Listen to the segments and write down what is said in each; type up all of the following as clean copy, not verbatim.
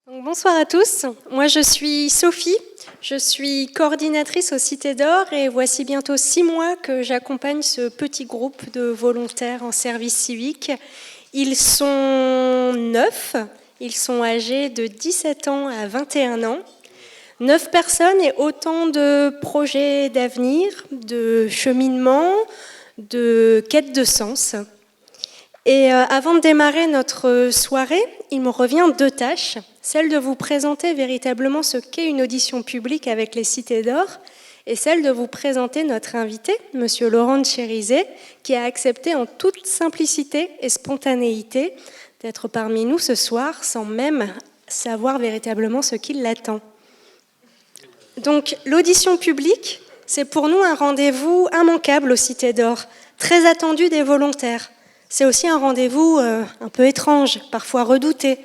Bonsoir à tous, moi je suis Sophie, je suis coordinatrice au Cité d'Or et voici bientôt 6 mois que j'accompagne ce petit groupe de volontaires en service civique. Ils sont 9, ils sont âgés de 17 ans à 21 ans. 9 personnes et autant de projets d'avenir, de cheminement, de quête de sens. Et avant de démarrer notre soirée, il me revient 2 tâches. Celle de vous présenter véritablement ce qu'est une audition publique avec les Cités d'Or et celle de vous présenter notre invité, Monsieur Laurent de Chérizet, qui a accepté en toute simplicité et spontanéité d'être parmi nous ce soir sans même savoir véritablement ce qui l'attend. Donc l'audition publique, c'est pour nous un rendez-vous immanquable aux Cités d'Or, très attendu des volontaires. C'est aussi un rendez-vous un peu étrange, parfois redouté,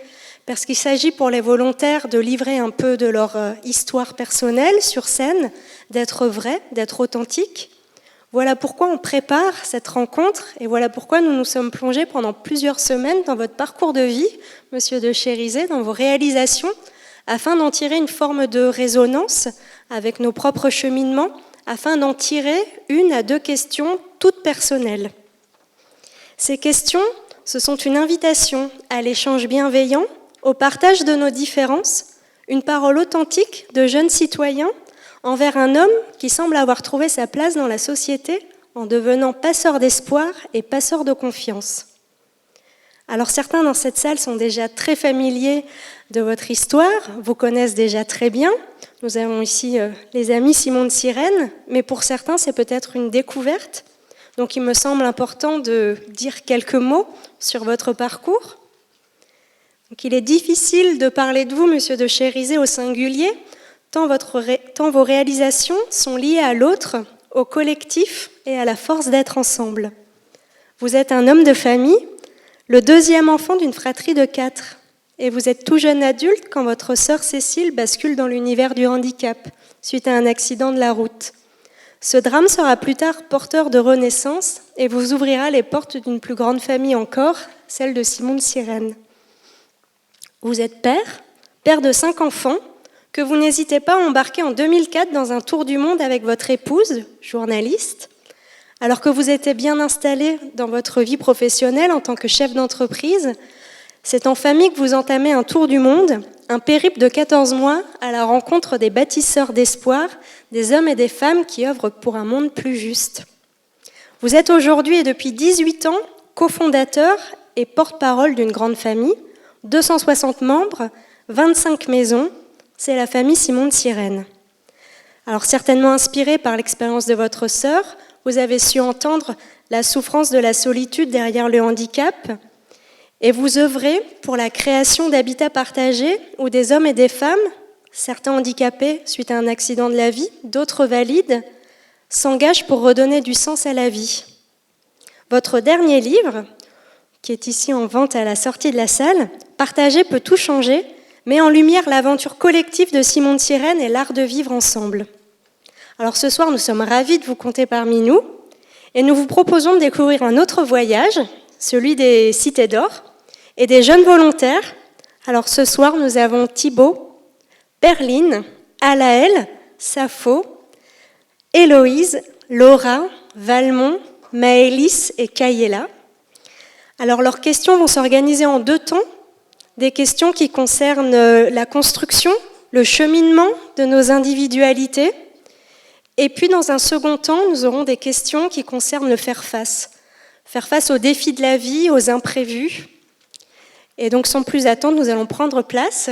parce qu'il s'agit pour les volontaires de livrer un peu de leur histoire personnelle sur scène, d'être vrai, d'être authentique. Voilà pourquoi on prépare cette rencontre et voilà pourquoi nous nous sommes plongés pendant plusieurs semaines dans votre parcours de vie, Monsieur de Chérizet, dans vos réalisations, afin d'en tirer une forme de résonance avec nos propres cheminements, afin d'en tirer 1 à 2 questions toutes personnelles. Ces questions, ce sont une invitation à l'échange bienveillant, au partage de nos différences, une parole authentique de jeunes citoyens envers un homme qui semble avoir trouvé sa place dans la société en devenant passeur d'espoir et passeur de confiance. Alors certains dans cette salle sont déjà très familiers de votre histoire, vous connaissent déjà très bien. Nous avons ici les amis Simon de Sirène, mais pour certains c'est peut-être une découverte. Donc il me semble important de dire quelques mots sur votre parcours. Donc, il est difficile de parler de vous, Monsieur de Chérizet, au singulier, tant vos réalisations sont liées à l'autre, au collectif et à la force d'être ensemble. Vous êtes un homme de famille, le 2e enfant d'une fratrie de 4, et vous êtes tout jeune adulte quand votre sœur Cécile bascule dans l'univers du handicap, suite à un accident de la route. Ce drame sera plus tard porteur de renaissance et vous ouvrira les portes d'une plus grande famille encore, celle de Simon de Sirène. Vous êtes père de 5 enfants, que vous n'hésitez pas à embarquer en 2004 dans un tour du monde avec votre épouse, journaliste, alors que vous étiez bien installé dans votre vie professionnelle en tant que chef d'entreprise. C'est en famille que vous entamez un tour du monde, un périple de 14 mois à la rencontre des bâtisseurs d'espoir, des hommes et des femmes qui œuvrent pour un monde plus juste. Vous êtes aujourd'hui et depuis 18 ans cofondateur et porte-parole d'une grande famille, 260 membres, 25 maisons, c'est la famille Simon de Sirène. Alors certainement inspiré par l'expérience de votre sœur, vous avez su entendre la souffrance de la solitude derrière le handicap et vous œuvrez pour la création d'habitats partagés où des hommes et des femmes, certains handicapés suite à un accident de la vie, d'autres valides, s'engagent pour redonner du sens à la vie. Votre dernier livre, qui est ici en vente à la sortie de la salle, Partager peut tout changer, met en lumière l'aventure collective de Simon de Sirène et l'art de vivre ensemble. Alors ce soir, nous sommes ravis de vous compter parmi nous et nous vous proposons de découvrir un autre voyage, celui des Cités d'Or et des jeunes volontaires. Alors ce soir, nous avons Thibaut, Perline, Alaël, Sappho, Héloïse, Laura, Valmont, Maëlys et Kayela. Alors leurs questions vont s'organiser en 2 temps. Des questions qui concernent la construction, le cheminement de nos individualités. Et puis dans un second temps, nous aurons des questions qui concernent le faire face. Faire face aux défis de la vie, aux imprévus. Et donc sans plus attendre, nous allons prendre place.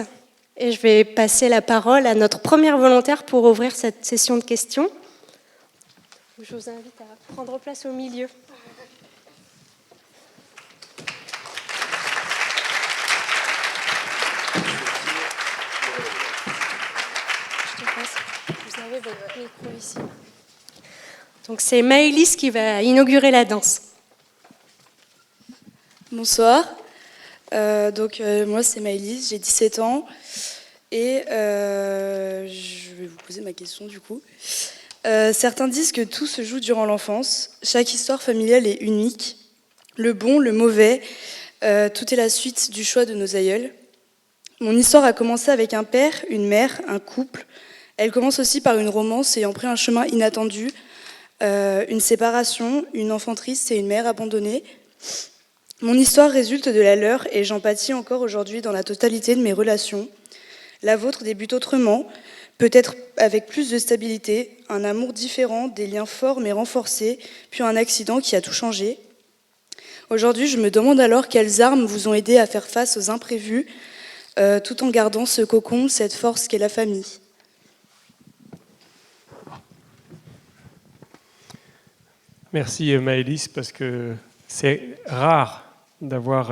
Et je vais passer la parole à notre première volontaire pour ouvrir cette session de questions. Je vous invite à prendre place au milieu. Vous avez votre micro ici. Donc c'est Maëlys qui va inaugurer la danse. Bonsoir, moi c'est Maëlys, j'ai 17 ans et je vais vous poser ma question du coup. Certains disent que tout se joue durant l'enfance, chaque histoire familiale est unique, le bon, le mauvais, tout est la suite du choix de nos aïeuls. Mon histoire a commencé avec un père, une mère, un couple. Elle commence aussi par une romance ayant pris un chemin inattendu, une séparation, une enfant triste et une mère abandonnée. Mon histoire résulte de la leur et j'en pâtis encore aujourd'hui dans la totalité de mes relations. La vôtre débute autrement, peut-être avec plus de stabilité, un amour différent, des liens forts mais renforcés, puis un accident qui a tout changé. Aujourd'hui, je me demande alors quelles armes vous ont aidé à faire face aux imprévus, tout en gardant ce cocon, cette force qu'est la famille. Merci Maëlys, parce que c'est rare d'avoir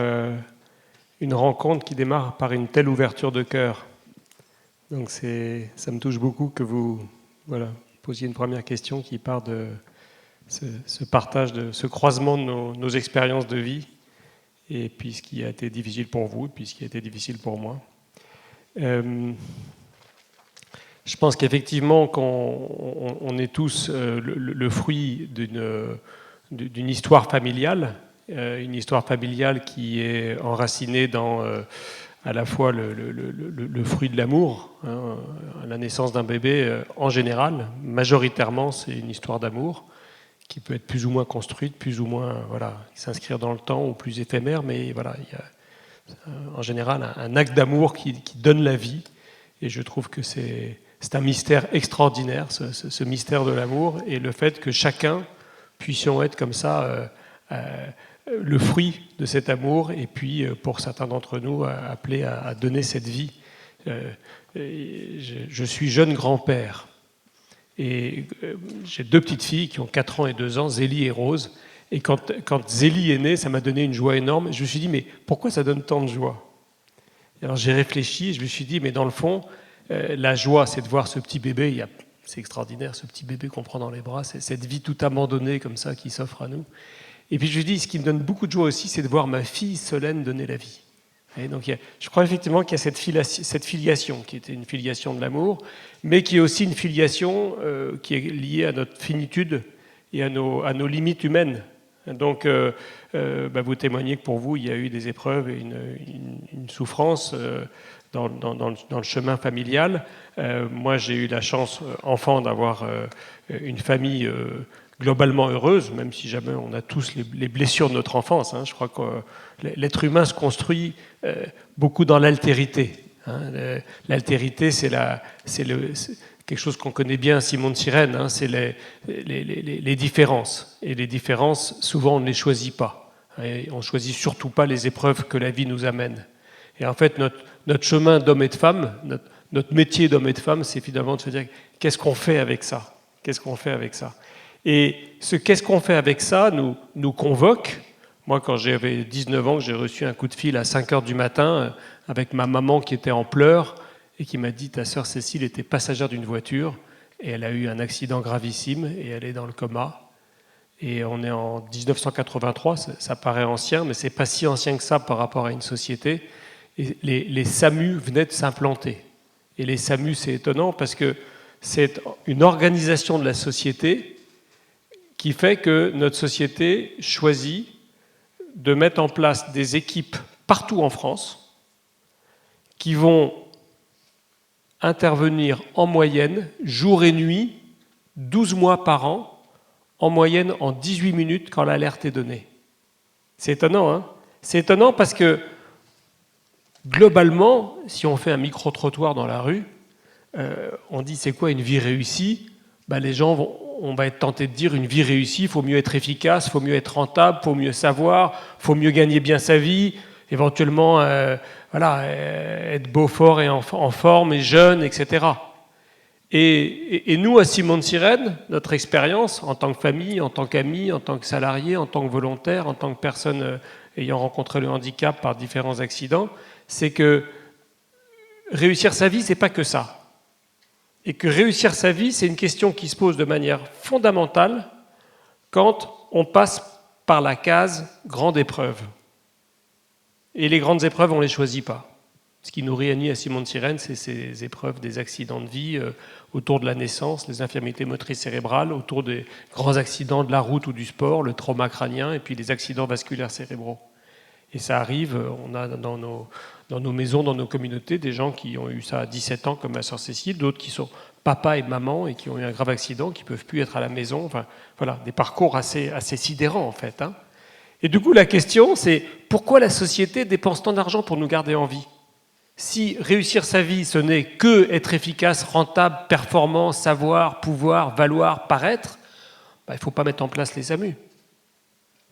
une rencontre qui démarre par une telle ouverture de cœur. Donc ça me touche beaucoup que vous posiez une première question qui part de ce partage, de ce croisement de nos expériences de vie, et puis ce qui a été difficile pour vous, et puis ce qui a été difficile pour moi. Je pense qu'effectivement, on est tous le fruit d'une histoire familiale, une histoire familiale qui est enracinée dans à la fois le fruit de l'amour. La naissance d'un bébé, en général, majoritairement, c'est une histoire d'amour qui peut être plus ou moins construite, plus ou moins s'inscrire dans le temps ou plus éphémère, mais voilà, il y a en général un acte d'amour qui donne la vie, et je trouve que c'est un mystère extraordinaire, ce mystère de l'amour, et le fait que chacun puissions être comme ça le fruit de cet amour, et puis pour certains d'entre nous appelés à donner cette vie. Je suis jeune grand-père, et j'ai 2 petites filles qui ont 4 ans et 2 ans, Zélie et Rose, et quand Zélie est née, ça m'a donné une joie énorme. Je me suis dit, mais pourquoi ça donne tant de joie? Alors j'ai réfléchi, et je me suis dit, mais dans le fond, la joie, c'est de voir ce petit bébé, c'est extraordinaire, ce petit bébé qu'on prend dans les bras, c'est cette vie toute abandonnée comme ça qui s'offre à nous. Et puis je me dis, ce qui me donne beaucoup de joie aussi, c'est de voir ma fille Solène donner la vie. Et donc je crois effectivement qu'il y a cette filiation, qui était une filiation de l'amour, mais qui est aussi une filiation qui est liée à notre finitude et à nos limites humaines. Donc vous témoignez que pour vous, il y a eu des épreuves et une souffrance dans le chemin familial. Moi, j'ai eu la chance, enfant, d'avoir une famille globalement heureuse, même si jamais on a tous les blessures de notre enfance. Je crois que l'être humain se construit beaucoup dans l'altérité. L'altérité, c'est quelque chose qu'on connaît bien, Simon de Cyrène, c'est les différences. Et les différences, souvent, on ne les choisit pas. Et on ne choisit surtout pas les épreuves que la vie nous amène. Et en fait, notre chemin d'homme et de femme, notre métier d'homme et de femme, c'est finalement de se dire qu'est-ce qu'on fait avec ça? Qu'est-ce qu'on fait avec ça? Et ce qu'est-ce qu'on fait avec ça nous convoque. Moi, quand j'avais 19 ans, j'ai reçu un coup de fil à 5 heures du matin avec ma maman qui était en pleurs et qui m'a dit « Ta sœur Cécile était passagère d'une voiture et elle a eu un accident gravissime et elle est dans le coma. » Et on est en 1983, ça paraît ancien, mais c'est pas si ancien que ça par rapport à une société. Et les SAMU venaient de s'implanter. Et les SAMU, c'est étonnant parce que c'est une organisation de la société qui fait que notre société choisit de mettre en place des équipes partout en France qui vont intervenir en moyenne, jour et nuit, 12 mois par an, en moyenne en 18 minutes quand l'alerte est donnée. C'est étonnant, hein? C'est étonnant parce que, globalement, si on fait un micro-trottoir dans la rue, on dit c'est quoi une vie réussie? Les gens on va être tenté de dire une vie réussie, il faut mieux être efficace, il faut mieux être rentable, il faut mieux savoir, il faut mieux gagner bien sa vie, éventuellement être beau, fort et en forme et jeune, etc. Et nous, à Simon de Cyrène, notre expérience en tant que famille, en tant qu'amis, en tant que salariés, en tant que volontaires, en tant que personnes ayant rencontré le handicap par différents accidents, c'est que réussir sa vie, c'est pas que ça. Et que réussir sa vie, c'est une question qui se pose de manière fondamentale quand on passe par la case grande épreuve. Et les grandes épreuves, on ne les choisit pas. Ce qui nous réunit à Simon de Sirène, c'est ces épreuves des accidents de vie autour de la naissance, les infirmités motrices cérébrales, autour des grands accidents de la route ou du sport, le trauma crânien et puis les accidents vasculaires cérébraux. Et ça arrive, on a dans nos maisons, dans nos communautés, des gens qui ont eu ça à 17 ans, comme ma sœur Cécile, d'autres qui sont papa et maman et qui ont eu un grave accident, qui ne peuvent plus être à la maison. Enfin, voilà, des parcours assez sidérants, en fait. Hein. Et du coup, la question, c'est pourquoi la société dépense tant d'argent pour nous garder en vie ? Si réussir sa vie, ce n'est que être efficace, rentable, performant, savoir, pouvoir, valoir, paraître, il ne faut pas mettre en place les SAMU.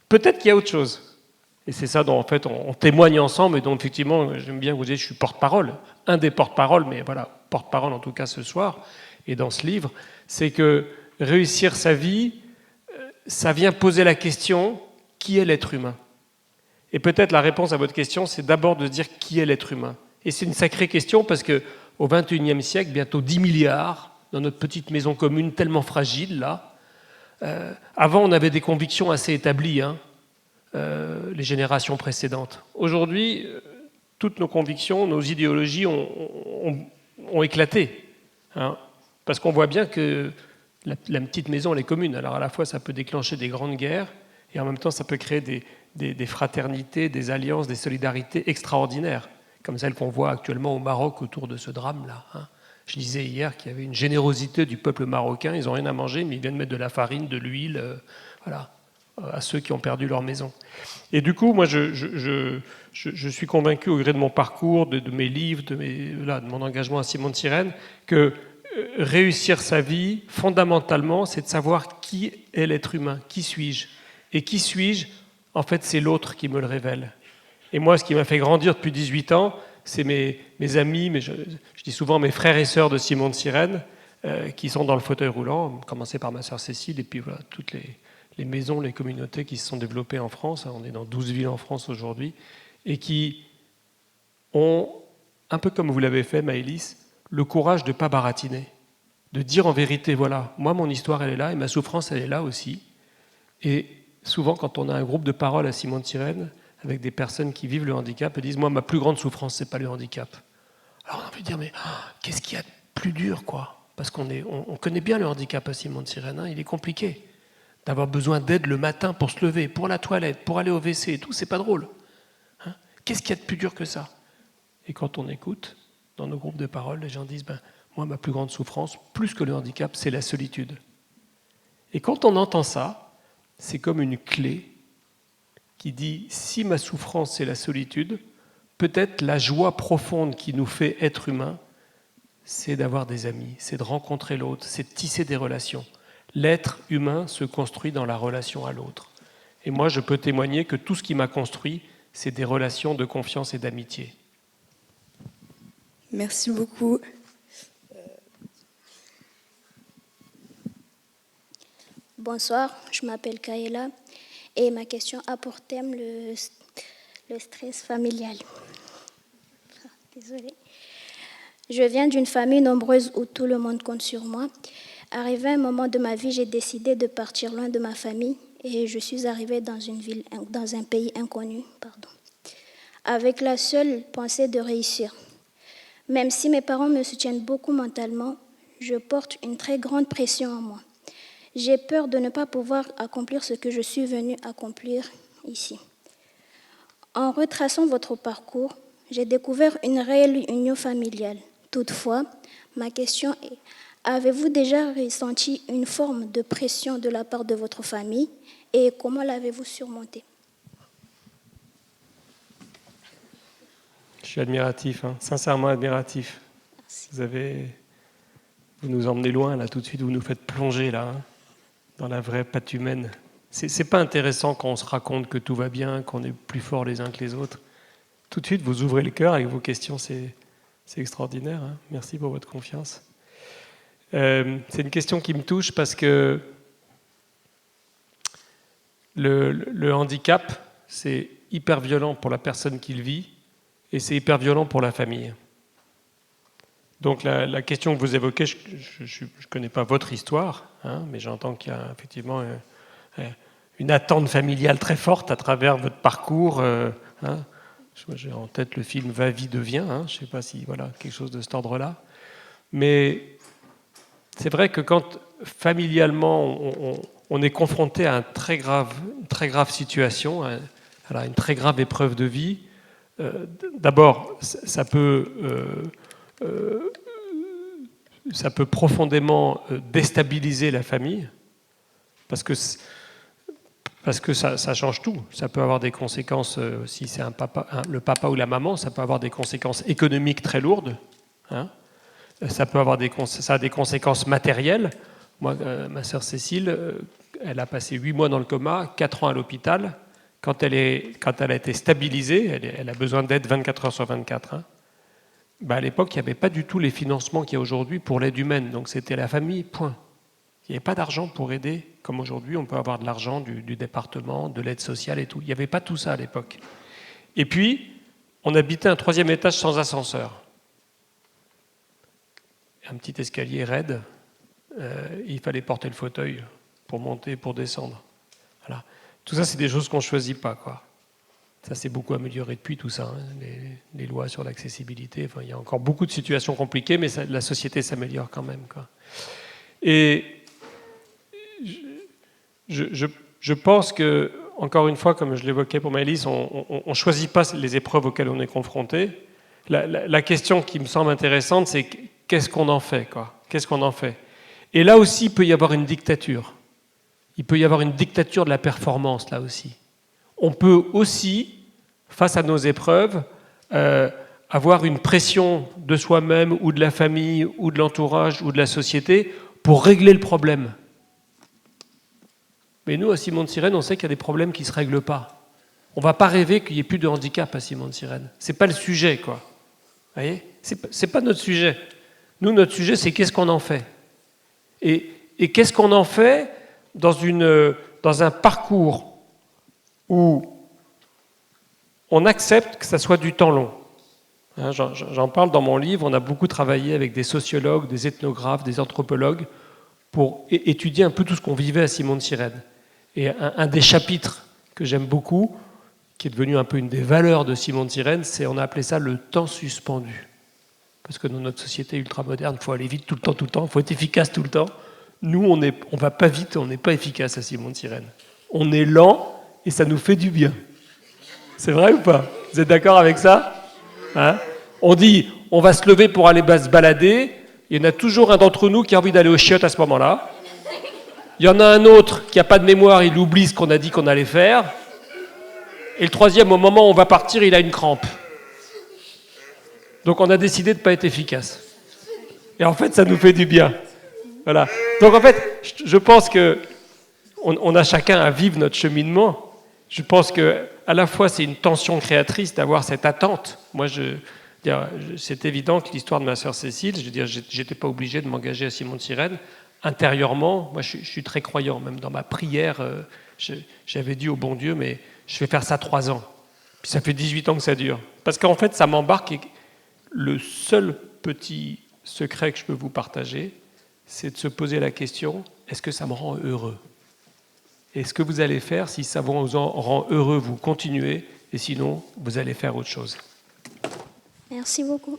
Peut-être qu'il y a autre chose. Et c'est ça dont en fait on témoigne ensemble et dont effectivement j'aime bien vous dire je suis porte-parole, un des porte-paroles, mais voilà, porte-parole en tout cas ce soir et dans ce livre, c'est que réussir sa vie, ça vient poser la question qui est l'être humain ? Et peut-être la réponse à votre question, c'est d'abord de se dire qui est l'être humain ? Et c'est une sacrée question parce qu'au XXIe siècle, bientôt 10 milliards dans notre petite maison commune tellement fragile là. Avant on avait des convictions assez établies, hein. Les générations précédentes. Aujourd'hui, toutes nos convictions, nos idéologies ont éclaté. Hein, parce qu'on voit bien que la petite maison, elle est commune. Alors à la fois, ça peut déclencher des grandes guerres, et en même temps, ça peut créer des fraternités, des alliances, des solidarités extraordinaires, comme celles qu'on voit actuellement au Maroc autour de ce drame-là. Hein. Je disais hier qu'il y avait une générosité du peuple marocain. Ils n'ont rien à manger, mais ils viennent mettre de la farine, de l'huile, voilà, à ceux qui ont perdu leur maison. Et du coup, moi, je suis convaincu, au gré de mon parcours, de mes livres, de mon engagement à Simon de Sirène, que réussir sa vie, fondamentalement, c'est de savoir qui est l'être humain, qui suis-je. Et qui suis-je ? En fait, c'est l'autre qui me le révèle. Et moi, ce qui m'a fait grandir depuis 18 ans, c'est mes amis, je dis souvent mes frères et sœurs de Simon de Sirène, qui sont dans le fauteuil roulant, commencé par ma sœur Cécile, et puis voilà, toutes les maisons, les communautés qui se sont développées en France, on est dans 12 villes en France aujourd'hui, et qui ont, un peu comme vous l'avez fait Maëlys, le courage de ne pas baratiner, de dire en vérité, voilà, moi mon histoire elle est là, et ma souffrance elle est là aussi. Et souvent quand on a un groupe de parole à Simon de Sirène, avec des personnes qui vivent le handicap, elles disent, moi ma plus grande souffrance c'est pas le handicap. Alors on a envie de dire, mais qu'est-ce qu'il y a de plus dur, quoi ? Parce qu'on connaît bien le handicap à Simon de Sirène, hein, il est compliqué. D'avoir besoin d'aide le matin pour se lever, pour la toilette, pour aller au WC et tout, c'est pas drôle. Hein ? Qu'est-ce qu'il y a de plus dur que ça ? Et quand on écoute, dans nos groupes de parole, les gens disent, moi, ma plus grande souffrance, plus que le handicap, c'est la solitude. Et quand on entend ça, c'est comme une clé qui dit, si ma souffrance, c'est la solitude, peut-être la joie profonde qui nous fait être humains, c'est d'avoir des amis, c'est de rencontrer l'autre, c'est de tisser des relations. L'être humain se construit dans la relation à l'autre. Et moi, je peux témoigner que tout ce qui m'a construit, c'est des relations de confiance et d'amitié. Merci beaucoup. Bonsoir, je m'appelle Kaela et ma question a pour thème le stress familial. Désolée. Je viens d'une famille nombreuse où tout le monde compte sur moi. Arrivé à un moment de ma vie, j'ai décidé de partir loin de ma famille et je suis arrivée dans un pays inconnu, avec la seule pensée de réussir. Même si mes parents me soutiennent beaucoup mentalement, je porte une très grande pression en moi. J'ai peur de ne pas pouvoir accomplir ce que je suis venue accomplir ici. En retraçant votre parcours, j'ai découvert une réelle union familiale. Toutefois, ma question est, avez-vous déjà ressenti une forme de pression de la part de votre famille et comment l'avez-vous surmontée ? Je suis admiratif, hein, sincèrement admiratif. Merci. Vous nous emmenez loin, là, tout de suite, vous nous faites plonger, là, hein, dans la vraie patte humaine. C'est pas intéressant quand on se raconte que tout va bien, qu'on est plus forts les uns que les autres. Tout de suite, vous ouvrez le cœur avec vos questions, c'est extraordinaire. Hein. Merci pour votre confiance. C'est une question qui me touche parce que le handicap, c'est hyper violent pour la personne qui le vit et c'est hyper violent pour la famille. Donc la question que vous évoquez, je ne connais pas votre histoire, hein, mais j'entends qu'il y a effectivement une attente familiale très forte à travers votre parcours. Hein. J'ai en tête le film Va, vie, devient. Hein. Je ne sais pas si voilà quelque chose de cet ordre-là. Mais c'est vrai que quand familialement on est confronté à une très grave situation, une très grave épreuve de vie, d'abord ça peut profondément déstabiliser la famille, parce que ça change tout. Ça peut avoir des conséquences, si c'est le papa ou la maman, ça peut avoir des conséquences économiques très lourdes. Hein. Ça a des conséquences matérielles. Moi, ma sœur Cécile, elle a passé 8 mois dans le coma, 4 ans à l'hôpital. Quand elle a été stabilisée, elle a besoin d'aide 24 heures sur 24. Hein. À l'époque, il n'y avait pas du tout les financements qu'il y a aujourd'hui pour l'aide humaine. Donc c'était la famille, point. Il n'y avait pas d'argent pour aider, comme aujourd'hui, on peut avoir de l'argent du département, de l'aide sociale et tout. Il n'y avait pas tout ça à l'époque. Et puis, on habitait un 3e étage sans ascenseur. Un petit escalier raide, il fallait porter le fauteuil pour monter, pour descendre. Voilà. Tout ça, c'est des choses qu'on ne choisit pas, quoi. Ça s'est beaucoup amélioré depuis tout ça, hein, les lois sur l'accessibilité. Enfin, il y a encore beaucoup de situations compliquées, mais la société s'améliore quand même, quoi. Et je pense que, encore une fois, comme je l'évoquais pour Maëlys, on ne choisit pas les épreuves auxquelles on est confronté. La question qui me semble intéressante, c'est qu'est-ce qu'on en fait, quoi ? Qu'est-ce qu'on en fait ? Et là aussi, il peut y avoir une dictature. Il peut y avoir une dictature de la performance, là aussi. On peut aussi, face à nos épreuves, avoir une pression de soi-même ou de la famille ou de l'entourage ou de la société pour régler le problème. Mais nous, à Simon de Sirène, on sait qu'il y a des problèmes qui ne se règlent pas. On ne va pas rêver qu'il n'y ait plus de handicap à Simon de Sirène. Ce n'est pas le sujet, quoi. Vous voyez ? C'est pas notre sujet. Nous, notre sujet, c'est qu'est-ce qu'on en fait. Et qu'est-ce qu'on en fait dans un parcours où on accepte que ça soit du temps long. Hein, j'en parle dans mon livre, on a beaucoup travaillé avec des sociologues, des ethnographes, des anthropologues pour étudier un peu tout ce qu'on vivait à Simon de Sirène. Et un des chapitres que j'aime beaucoup, qui est devenu un peu une des valeurs de Simon de Sirène, on a appelé ça le temps suspendu. Parce que dans notre société ultramoderne, il faut aller vite tout le temps, il faut être efficace tout le temps. Nous, on ne va pas vite, on n'est pas efficace à Simon de Sirène. On est lent et ça nous fait du bien. C'est vrai ou pas ? Vous êtes d'accord avec ça ? Hein ? On dit, on va se lever pour aller se balader. Il y en a toujours un d'entre nous qui a envie d'aller aux chiottes à ce moment-là. Il y en a un autre qui n'a pas de mémoire, il oublie ce qu'on a dit qu'on allait faire. Et le troisième, au moment où on va partir, il a une crampe. Donc on a décidé de ne pas être efficace. Et en fait, ça nous fait du bien. Voilà. Donc en fait, je pense qu'on a chacun à vivre notre cheminement. Je pense qu'à la fois, c'est une tension créatrice d'avoir cette attente. Moi, c'est évident que l'histoire de ma sœur Cécile, je n'étais pas obligé de m'engager à Simon de Sirène. Intérieurement, moi, je suis très croyant. Même dans ma prière, j'avais dit au bon Dieu, mais je vais faire ça 3 ans. Puis ça fait 18 ans que ça dure. Parce qu'en fait, ça m'embarque. Et le seul petit secret que je peux vous partager, c'est de se poser la question, est-ce que ça me rend heureux ? Et ce que vous allez faire, si ça vous en rend heureux, vous continuez, et sinon, vous allez faire autre chose. Merci beaucoup.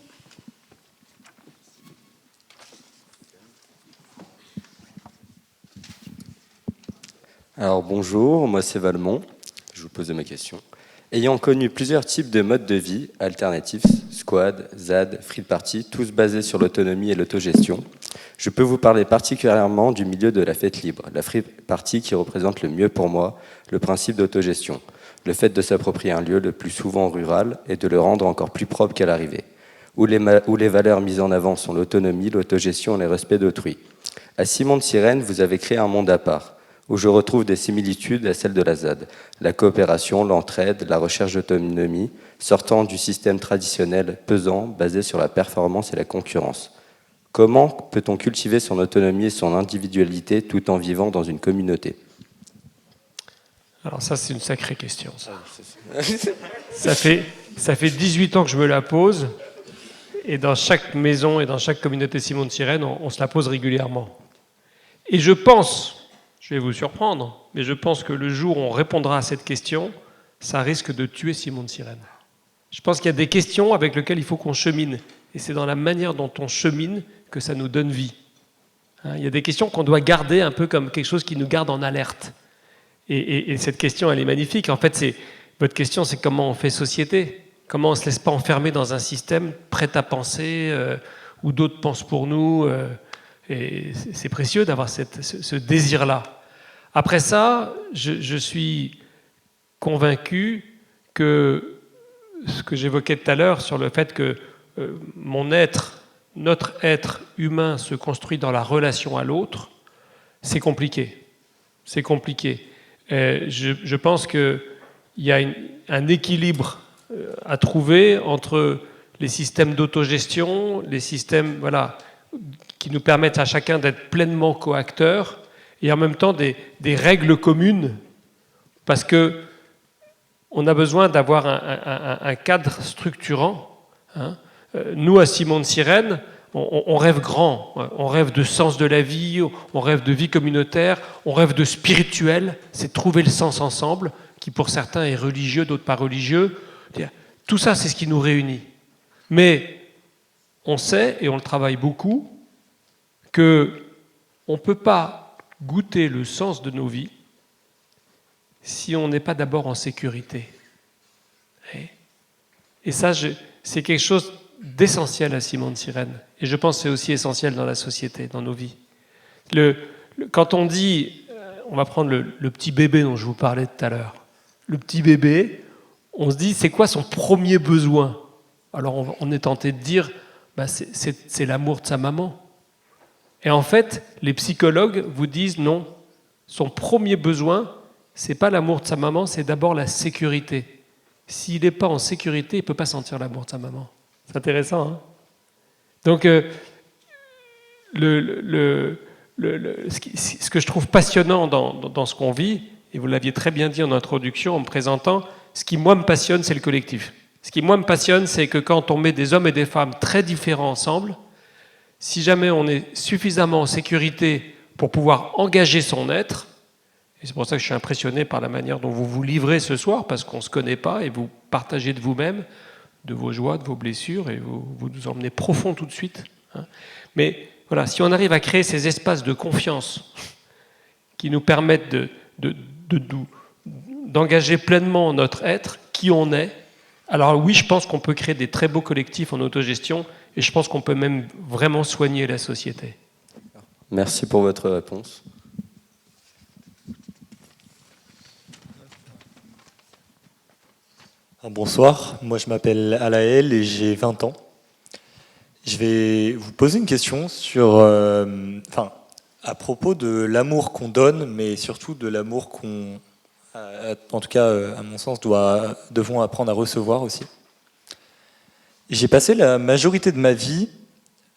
Alors bonjour, moi c'est Valmont, je vous pose ma question. Ayant connu plusieurs types de modes de vie alternatifs, squad, ZAD, free party, tous basés sur l'autonomie et l'autogestion, je peux vous parler particulièrement du milieu de la fête libre, la free party qui représente le mieux pour moi le principe d'autogestion, le fait de s'approprier un lieu le plus souvent rural et de le rendre encore plus propre qu'à l'arrivée, où les valeurs mises en avant sont l'autonomie, l'autogestion et le respect d'autrui. À Simon de Sirène, vous avez créé un monde à part, où je retrouve des similitudes à celles de la ZAD, la coopération, l'entraide, la recherche d'autonomie, sortant du système traditionnel pesant, basé sur la performance et la concurrence. Comment peut-on cultiver son autonomie et son individualité tout en vivant dans une communauté ? Alors ça, c'est une sacrée question, ça. Ça fait 18 ans que je me la pose, et dans chaque maison et dans chaque communauté Simon de Sirène, on se la pose régulièrement. Et je pense je vais vous surprendre, mais je pense que le jour où on répondra à cette question, ça risque de tuer Simon de Sirène. Je pense qu'il y a des questions avec lesquelles il faut qu'on chemine. Et c'est dans la manière dont on chemine que ça nous donne vie. Il y a des questions qu'on doit garder un peu comme quelque chose qui nous garde en alerte. Et cette question, elle est magnifique. En fait, votre question, c'est comment on fait société. Comment on ne se laisse pas enfermer dans un système prêt à penser, où d'autres pensent pour nous. Et c'est précieux d'avoir ce désir-là. Après ça, je suis convaincu que ce que j'évoquais tout à l'heure sur le fait que notre être humain se construit dans la relation à l'autre, c'est compliqué. C'est compliqué. Je pense qu'il y a un équilibre à trouver entre les systèmes d'autogestion, les systèmes qui nous permettent à chacun d'être pleinement coacteurs, et en même temps des règles communes, parce que on a besoin d'avoir un cadre structurant. Nous, à Simon de Sirène, on rêve grand, on rêve de sens de la vie, on rêve de vie communautaire, on rêve de spirituel, c'est trouver le sens ensemble, qui pour certains est religieux, d'autres pas religieux. Tout ça, c'est ce qui nous réunit. Mais on sait, et on le travaille beaucoup, qu'on ne peut pas goûter le sens de nos vies si on n'est pas d'abord en sécurité. Et ça, c'est quelque chose d'essentiel à Simon de Sirène. Et je pense que c'est aussi essentiel dans la société, dans nos vies. Quand on dit, on va prendre le petit bébé dont je vous parlais tout à l'heure, le petit bébé, on se dit, c'est quoi son premier besoin? Alors on est tenté de dire, c'est l'amour de sa maman. Et en fait, les psychologues vous disent non, son premier besoin, c'est pas l'amour de sa maman, c'est d'abord la sécurité. S'il n'est pas en sécurité, il ne peut pas sentir l'amour de sa maman. C'est intéressant, hein? Donc, ce que je trouve passionnant dans ce qu'on vit, et vous l'aviez très bien dit en introduction, en me présentant, ce qui, moi, me passionne, c'est le collectif. Ce qui, moi, me passionne, c'est que quand on met des hommes et des femmes très différents ensemble, si jamais on est suffisamment en sécurité pour pouvoir engager son être, et c'est pour ça que je suis impressionné par la manière dont vous vous livrez ce soir, parce qu'on ne se connaît pas, et vous partagez de vous-même, de vos joies, de vos blessures, et vous nous emmenez profond tout de suite. Mais voilà, si on arrive à créer ces espaces de confiance qui nous permettent d'engager pleinement notre être, qui on est, alors oui, je pense qu'on peut créer des très beaux collectifs en autogestion, et je pense qu'on peut même vraiment soigner la société. Merci pour votre réponse. Bonsoir, moi je m'appelle Alaël et j'ai 20 ans. Je vais vous poser une question sur, à propos de l'amour qu'on donne, mais surtout de l'amour qu'on, en tout cas à mon sens, devons apprendre à recevoir aussi. J'ai passé la majorité de ma vie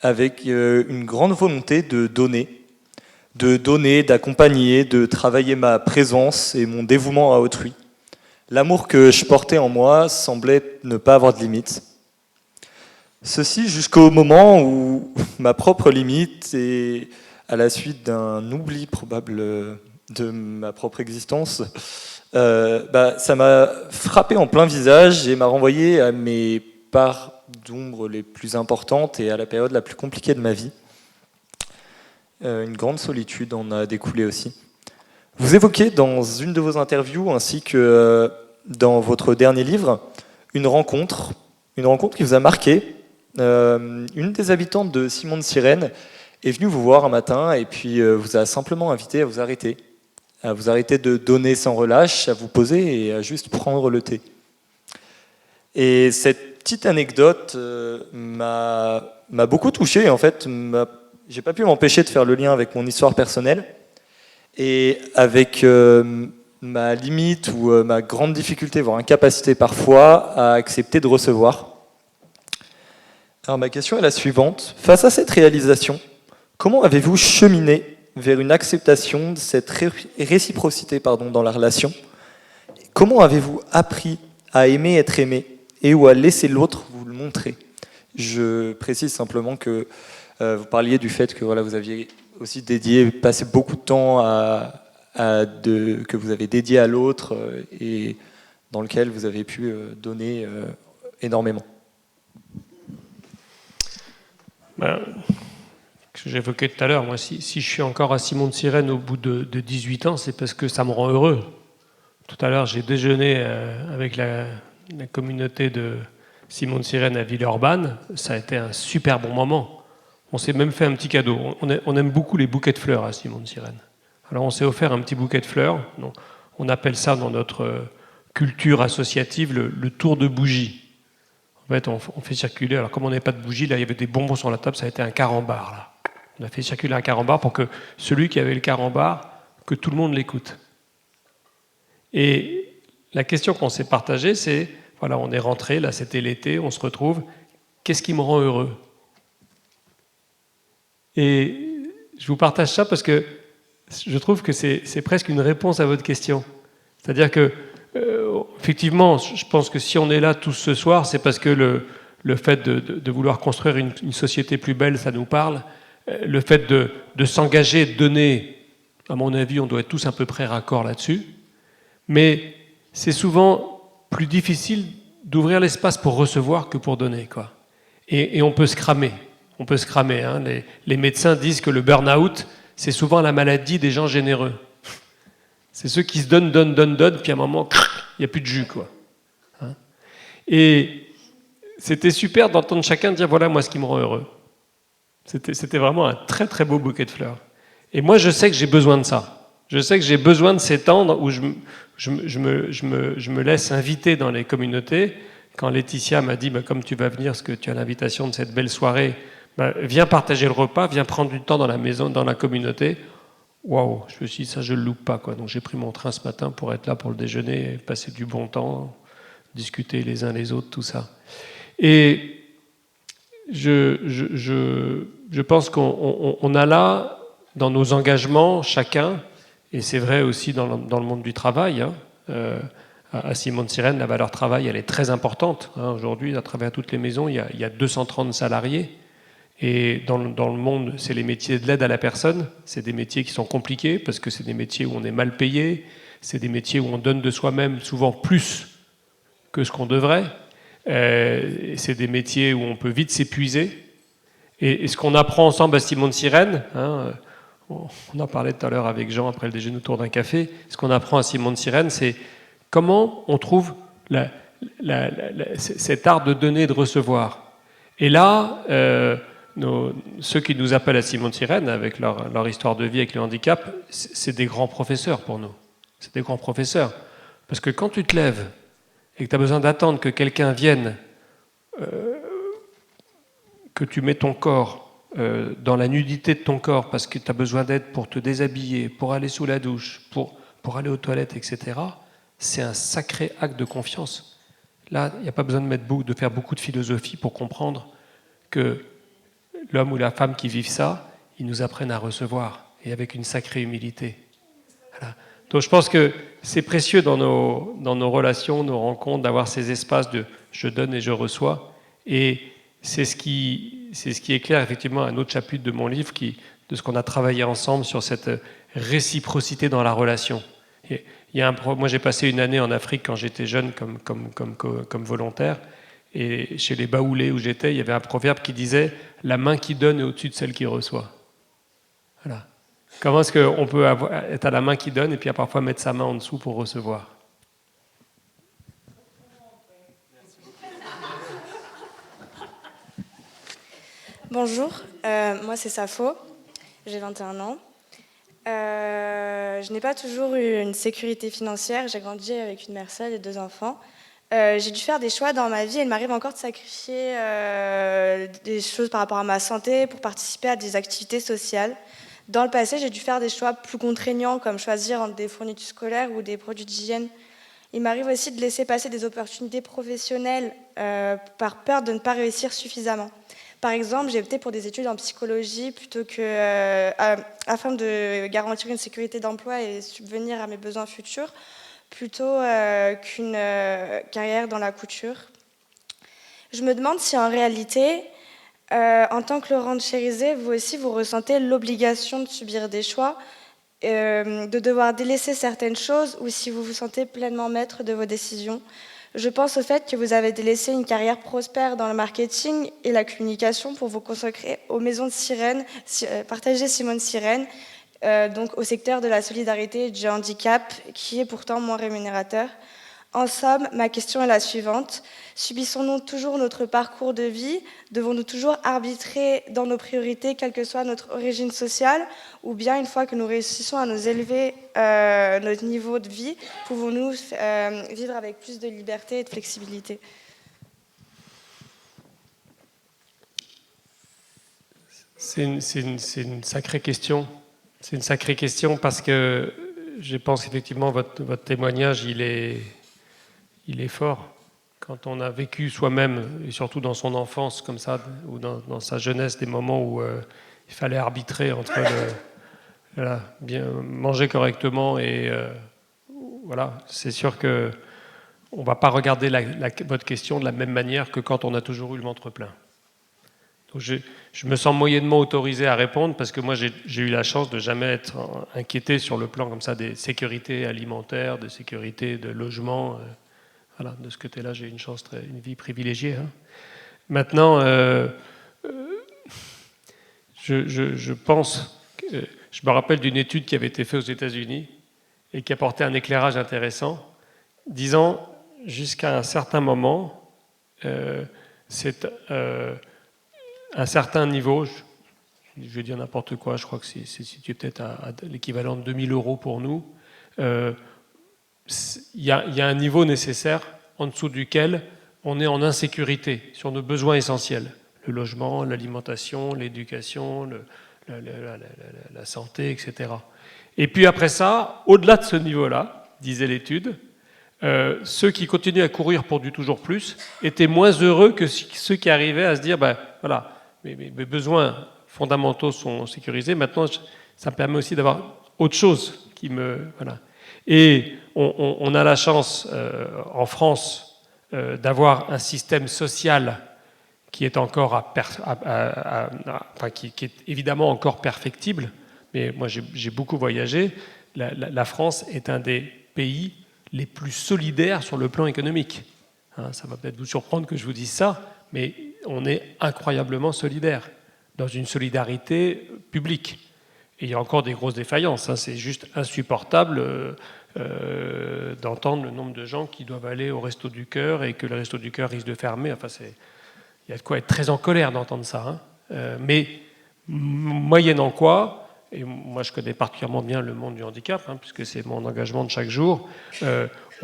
avec une grande volonté de donner, d'accompagner, de travailler ma présence et mon dévouement à autrui. L'amour que je portais en moi semblait ne pas avoir de limite. Ceci jusqu'au moment où ma propre limite, et à la suite d'un oubli probable de ma propre existence, ça m'a frappé en plein visage et m'a renvoyé à mes parts d'ombre les plus importantes et à la période la plus compliquée de ma vie. Une grande solitude en a découlé aussi. Vous évoquez dans une de vos interviews, ainsi que dans votre dernier livre, une rencontre qui vous a marqué. Une des habitantes de Simon de Sirène est venue vous voir un matin et puis vous a simplement invité à vous arrêter de donner sans relâche, à vous poser et à juste prendre le thé. Et cette petite anecdote m'a beaucoup touché. En fait, j'ai pas pu m'empêcher de faire le lien avec mon histoire personnelle et avec ma limite ou ma grande difficulté, voire incapacité parfois, à accepter de recevoir. Alors ma question est la suivante. Face à cette réalisation, comment avez-vous cheminé vers une acceptation de cette réciprocité dans la relation? Comment avez-vous appris à aimer être aimé et ou à laisser l'autre vous le montrer? Je précise simplement que vous parliez du fait que vous aviez aussi passé beaucoup de temps que vous avez dédié à l'autre et dans lequel vous avez pu donner énormément? Ce que j'évoquais tout à l'heure, moi, si je suis encore à Simon de Sirène au bout de 18 ans, c'est parce que ça me rend heureux. Tout à l'heure, j'ai déjeuné avec la communauté de Simon de Sirène à Villeurbanne. Ça a été un super bon moment. On s'est même fait un petit cadeau. On aime beaucoup les bouquets de fleurs à Simon de Sirène. Alors on s'est offert un petit bouquet de fleurs. On appelle ça dans notre culture associative le tour de bougie. En fait, on fait circuler. Alors comme on n'avait pas de bougie, là il y avait des bonbons sur la table, ça a été un carambar. Là. On a fait circuler un carambar pour que celui qui avait le carambar, que tout le monde l'écoute. Et la question qu'on s'est partagée, c'est, voilà, on est rentré, là c'était l'été, on se retrouve, qu'est-ce qui me rend heureux? Et je vous partage ça parce que je trouve que c'est presque une réponse à votre question. C'est-à-dire que, effectivement, je pense que si on est là tous ce soir, c'est parce que le fait de vouloir construire une société plus belle, ça nous parle. Le fait de s'engager, de donner, à mon avis, on doit être tous à peu près raccord là-dessus. Mais c'est souvent plus difficile d'ouvrir l'espace pour recevoir que pour donner, quoi. Et on peut se cramer. On peut se cramer. Hein. Les médecins disent que le burn-out, c'est souvent la maladie des gens généreux. C'est ceux qui se donnent, puis à un moment, il n'y a plus de jus, quoi. Hein. Et c'était super d'entendre chacun dire, voilà, moi, ce qui me rend heureux. C'était vraiment un très, très beau bouquet de fleurs. Et moi, je sais que j'ai besoin de ça. Je sais que j'ai besoin de ces temps où je me laisse inviter dans les communautés. Quand Laetitia m'a dit, comme tu vas venir, parce que tu as l'invitation de cette belle soirée, viens partager le repas, viens prendre du temps dans la maison, dans la communauté. Waouh, je me suis dit, ça, je ne le loupe pas, quoi. Donc j'ai pris mon train ce matin pour être là pour le déjeuner, passer du bon temps, discuter les uns les autres, tout ça. Et je pense qu'on a là, dans nos engagements, chacun, et c'est vrai aussi dans le monde du travail, hein, à Simon de Sirène, la valeur travail, elle est très importante. Hein, aujourd'hui, à travers toutes les maisons, il y a 230 salariés. Et dans le monde, c'est les métiers de l'aide à la personne. C'est des métiers qui sont compliqués parce que c'est des métiers où on est mal payé. C'est des métiers où on donne de soi-même souvent plus que ce qu'on devrait. C'est des métiers où on peut vite s'épuiser. Et ce qu'on apprend ensemble à Simon de Sirène, hein, on en parlait tout à l'heure avec Jean après le déjeuner autour d'un café, ce qu'on apprend à Simon de Sirène, c'est comment on trouve cet art de donner et de recevoir. Et là, ceux qui nous appellent à Simon de Sirène, avec leur histoire de vie avec le handicap, c'est des grands professeurs pour nous. C'est des grands professeurs. Parce que quand tu te lèves et que tu as besoin d'attendre que quelqu'un vienne, que tu mets ton corps dans la nudité de ton corps parce que tu as besoin d'aide pour te déshabiller, pour aller sous la douche, pour aller aux toilettes, etc., c'est un sacré acte de confiance. Là, il n'y a pas besoin de faire beaucoup de philosophie pour comprendre que l'homme ou la femme qui vivent ça, ils nous apprennent à recevoir, et avec une sacrée humilité. Voilà. Donc je pense que c'est précieux dans nos relations, nos rencontres, d'avoir ces espaces de je donne et je reçois. Et c'est ce qui éclaire effectivement un autre chapitre de mon livre, de ce qu'on a travaillé ensemble sur cette réciprocité dans la relation. Et moi j'ai passé une année en Afrique quand j'étais jeune comme volontaire. Et chez les Baoulés où j'étais, il y avait un proverbe qui disait « La main qui donne est au-dessus de celle qui reçoit ». Voilà. Comment est-ce qu'on peut être à la main qui donne et puis parfois mettre sa main en dessous pour recevoir? Bonjour, moi c'est Safo, j'ai 21 ans. Je n'ai pas toujours eu une sécurité financière, j'ai grandi avec une mère seule et 2 enfants. J'ai dû faire des choix dans ma vie et il m'arrive encore de sacrifier des choses par rapport à ma santé pour participer à des activités sociales. Dans le passé, j'ai dû faire des choix plus contraignants comme choisir entre des fournitures scolaires ou des produits d'hygiène. Il m'arrive aussi de laisser passer des opportunités professionnelles par peur de ne pas réussir suffisamment. Par exemple, j'ai opté pour des études en psychologie plutôt que, afin de garantir une sécurité d'emploi et subvenir à mes besoins futurs, plutôt qu'une carrière dans la couture. Je me demande si en réalité, en tant que Laurent de Chérizet, vous aussi vous ressentez l'obligation de subir des choix de devoir délaisser certaines choses ou si vous vous sentez pleinement maître de vos décisions. Je pense au fait que vous avez délaissé une carrière prospère dans le marketing et la communication pour vous consacrer aux maisons de sirènes, partager Simone Sirène, donc au secteur de la solidarité et du handicap, qui est pourtant moins rémunérateur. En somme, ma question est la suivante. Subissons-nous toujours notre parcours de vie? Devons-nous toujours arbitrer dans nos priorités, quelle que soit notre origine sociale? Ou bien, une fois que nous réussissons à nous élever notre niveau de vie, pouvons-nous vivre avec plus de liberté et de flexibilité? C'est une sacrée question. C'est une sacrée question parce que je pense effectivement votre témoignage, il est fort. Quand on a vécu soi-même, et surtout dans son enfance comme ça, ou dans sa jeunesse, des moments où il fallait arbitrer entre bien manger correctement et voilà, c'est sûr que on ne va pas regarder votre question de la même manière que quand on a toujours eu le ventre plein. Donc je me sens moyennement autorisé à répondre parce que moi j'ai eu la chance de jamais être inquiété sur le plan comme ça des sécurités alimentaires, des sécurités de logement. Voilà, de ce côté-là, j'ai une chance, une vie privilégiée. Hein. Maintenant, je pense, je me rappelle d'une étude qui avait été faite aux États-Unis et qui apportait un éclairage intéressant, disant jusqu'à un certain moment, c'est un certain niveau, je vais dire n'importe quoi, je crois que c'est situé peut-être à l'équivalent de 2000 € pour nous. Il y a un niveau nécessaire en dessous duquel on est en insécurité sur nos besoins essentiels. Le logement, l'alimentation, l'éducation, la santé, etc. Et puis après ça, au-delà de ce niveau-là, disait l'étude, ceux qui continuent à courir pour du toujours plus étaient moins heureux que ceux qui arrivaient à se dire, ben voilà, mes besoins fondamentaux sont sécurisés, maintenant ça me permet aussi d'avoir autre chose qui me... Voilà. Et on a la chance en France d'avoir un système social qui est encore qui est évidemment encore perfectible, mais moi j'ai beaucoup voyagé. La France est un des pays les plus solidaires sur le plan économique. Hein, ça va peut-être vous surprendre que je vous dise ça, mais on est incroyablement solidaire dans une solidarité publique. Et il y a encore des grosses défaillances. Hein, c'est juste insupportable d'entendre le nombre de gens qui doivent aller au Resto du Cœur et que le Resto du Cœur risque de fermer. Enfin, il y a de quoi être très en colère d'entendre ça. Hein. Mais moyennant quoi, et moi je connais particulièrement bien le monde du handicap, hein, puisque c'est mon engagement de chaque jour,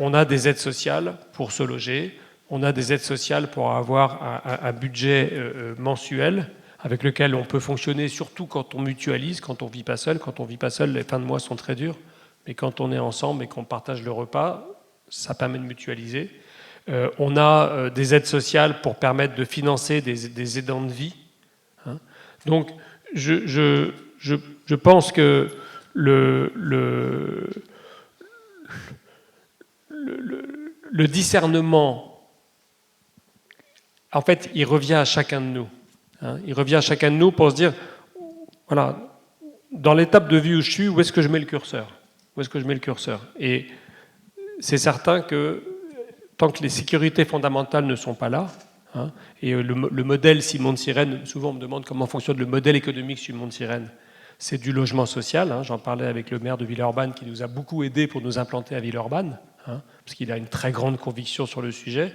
on a des aides sociales pour se loger, on a des aides sociales pour avoir un budget mensuel avec lequel on peut fonctionner, surtout quand on mutualise, quand on ne vit pas seul. Quand on ne vit pas seul, les fins de mois sont très dures. Mais quand on est ensemble et qu'on partage le repas, ça permet de mutualiser. On a des aides sociales pour permettre de financer des aidants de vie. Hein. Donc, je pense que le discernement, en fait, il revient à chacun de nous. Hein. Il revient à chacun de nous pour se dire, voilà, dans l'étape de vie où je suis, où est-ce que je mets le curseur ? Où est-ce que je mets le curseur ? Et c'est certain que tant que les sécurités fondamentales ne sont pas là, hein, et le modèle Simone Sirène, souvent on me demande comment fonctionne le modèle économique Simone Sirène, c'est du logement social. Hein, j'en parlais avec le maire de Villeurbanne qui nous a beaucoup aidés pour nous implanter à Villeurbanne, hein, parce qu'il a une très grande conviction sur le sujet.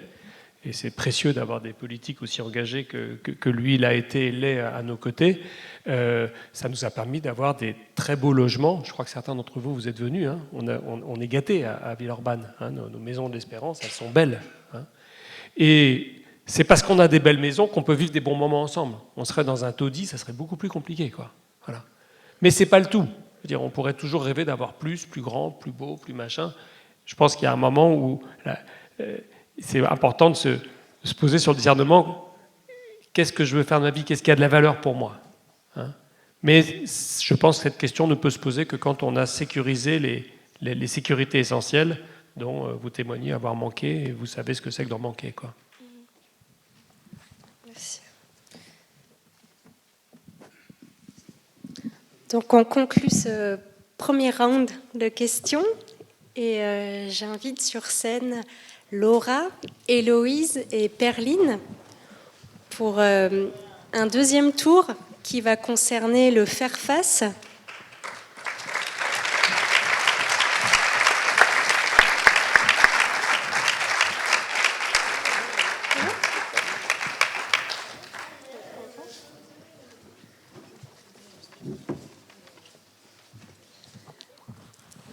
Et c'est précieux d'avoir des politiques aussi engagés que lui, il a été et l'est à nos côtés. Ça nous a permis d'avoir des très beaux logements. Je crois que certains d'entre vous, vous êtes venus. Hein. On est gâtés à Villeurbanne. Hein. Nos maisons de l'Espérance, elles sont belles. Hein. Et c'est parce qu'on a des belles maisons qu'on peut vivre des bons moments ensemble. On serait dans un taudis, ça serait beaucoup plus compliqué, quoi. Voilà. Mais c'est pas le tout. Je veux dire, on pourrait toujours rêver d'avoir plus grand, plus beau, plus machin. Je pense qu'il y a un moment où... c'est important de se poser sur le discernement. Qu'est-ce que je veux faire de ma vie ? Qu'est-ce qui a de la valeur pour moi ? Hein ? Mais je pense que cette question ne peut se poser que quand on a sécurisé les sécurités essentielles dont vous témoignez avoir manqué, et vous savez ce que c'est que d'en manquer, quoi. Merci. Donc on conclut ce premier round de questions et j'invite sur scène Laura, Héloïse et Perline pour un deuxième tour qui va concerner le faire-face.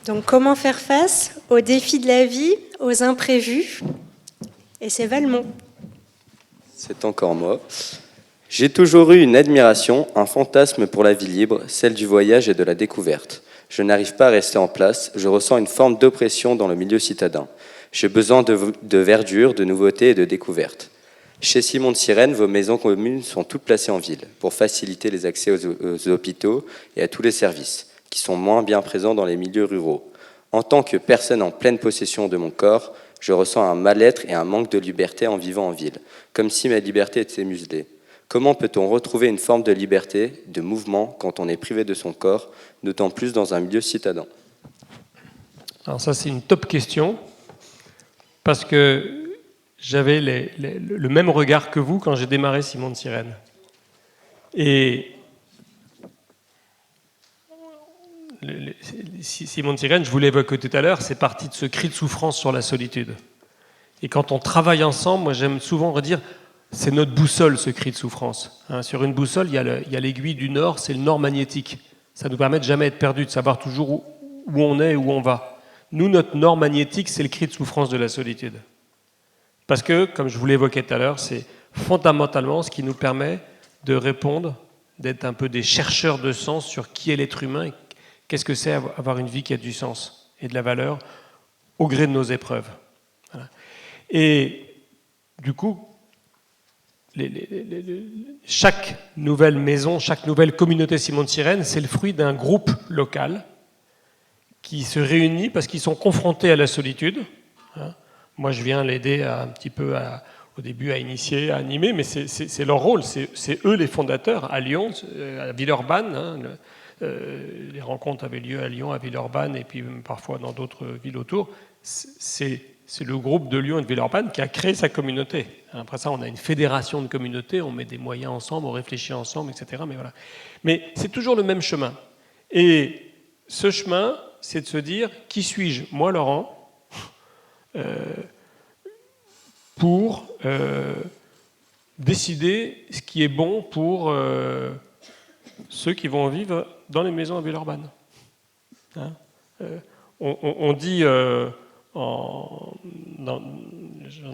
Donc, comment faire face aux défis de la vie, aux imprévus? Et c'est Valmont. C'est encore moi. J'ai toujours eu une admiration, un fantasme pour la vie libre, celle du voyage et de la découverte. Je n'arrive pas à rester en place, je ressens une forme d'oppression dans le milieu citadin. J'ai besoin de verdure, de nouveautés et de découvertes. Chez Simon de Sirène, vos maisons communes sont toutes placées en ville, pour faciliter les accès aux hôpitaux et à tous les services, qui sont moins bien présents dans les milieux ruraux. En tant que personne en pleine possession de mon corps, je ressens un mal-être et un manque de liberté en vivant en ville, comme si ma liberté était muselée. Comment peut-on retrouver une forme de liberté, de mouvement, quand on est privé de son corps, d'autant plus dans un milieu citadin? Alors ça, c'est une top question, parce que j'avais le même regard que vous quand j'ai démarré Simon de Sirène. Et Simon de Sirène, je vous l'évoquais tout à l'heure, c'est parti de ce cri de souffrance sur la solitude. Et quand on travaille ensemble, moi j'aime souvent redire, c'est notre boussole, ce cri de souffrance. Sur une boussole, il y a l'aiguille du nord, c'est le nord magnétique. Ça nous permet de jamais être perdu, de savoir toujours où on est et où on va. Nous, notre nord magnétique, c'est le cri de souffrance de la solitude. Parce que, comme je vous l'évoquais tout à l'heure, c'est fondamentalement ce qui nous permet de répondre, d'être un peu des chercheurs de sens sur qui est l'être humain et qu'est-ce que c'est avoir une vie qui a du sens et de la valeur au gré de nos épreuves. Voilà. Et du coup, chaque nouvelle maison, chaque nouvelle communauté Simon de Sirène, c'est le fruit d'un groupe local qui se réunit parce qu'ils sont confrontés à la solitude. Moi, je viens l'aider un petit peu au début à initier, à animer, mais c'est leur rôle, c'est eux les fondateurs. À Lyon, à Villeurbanne, les rencontres avaient lieu à Lyon, à Villeurbanne, et puis parfois dans d'autres villes autour. C'est le groupe de Lyon et de Villeurbanne qui a créé sa communauté. Après ça, on a une fédération de communautés, on met des moyens ensemble, on réfléchit ensemble, etc. Mais voilà. Mais c'est toujours le même chemin. Et ce chemin, c'est de se dire, qui suis-je, moi, Laurent, pour décider ce qui est bon pour ceux qui vont vivre dans les maisons à Villeurbanne. On dit, j'en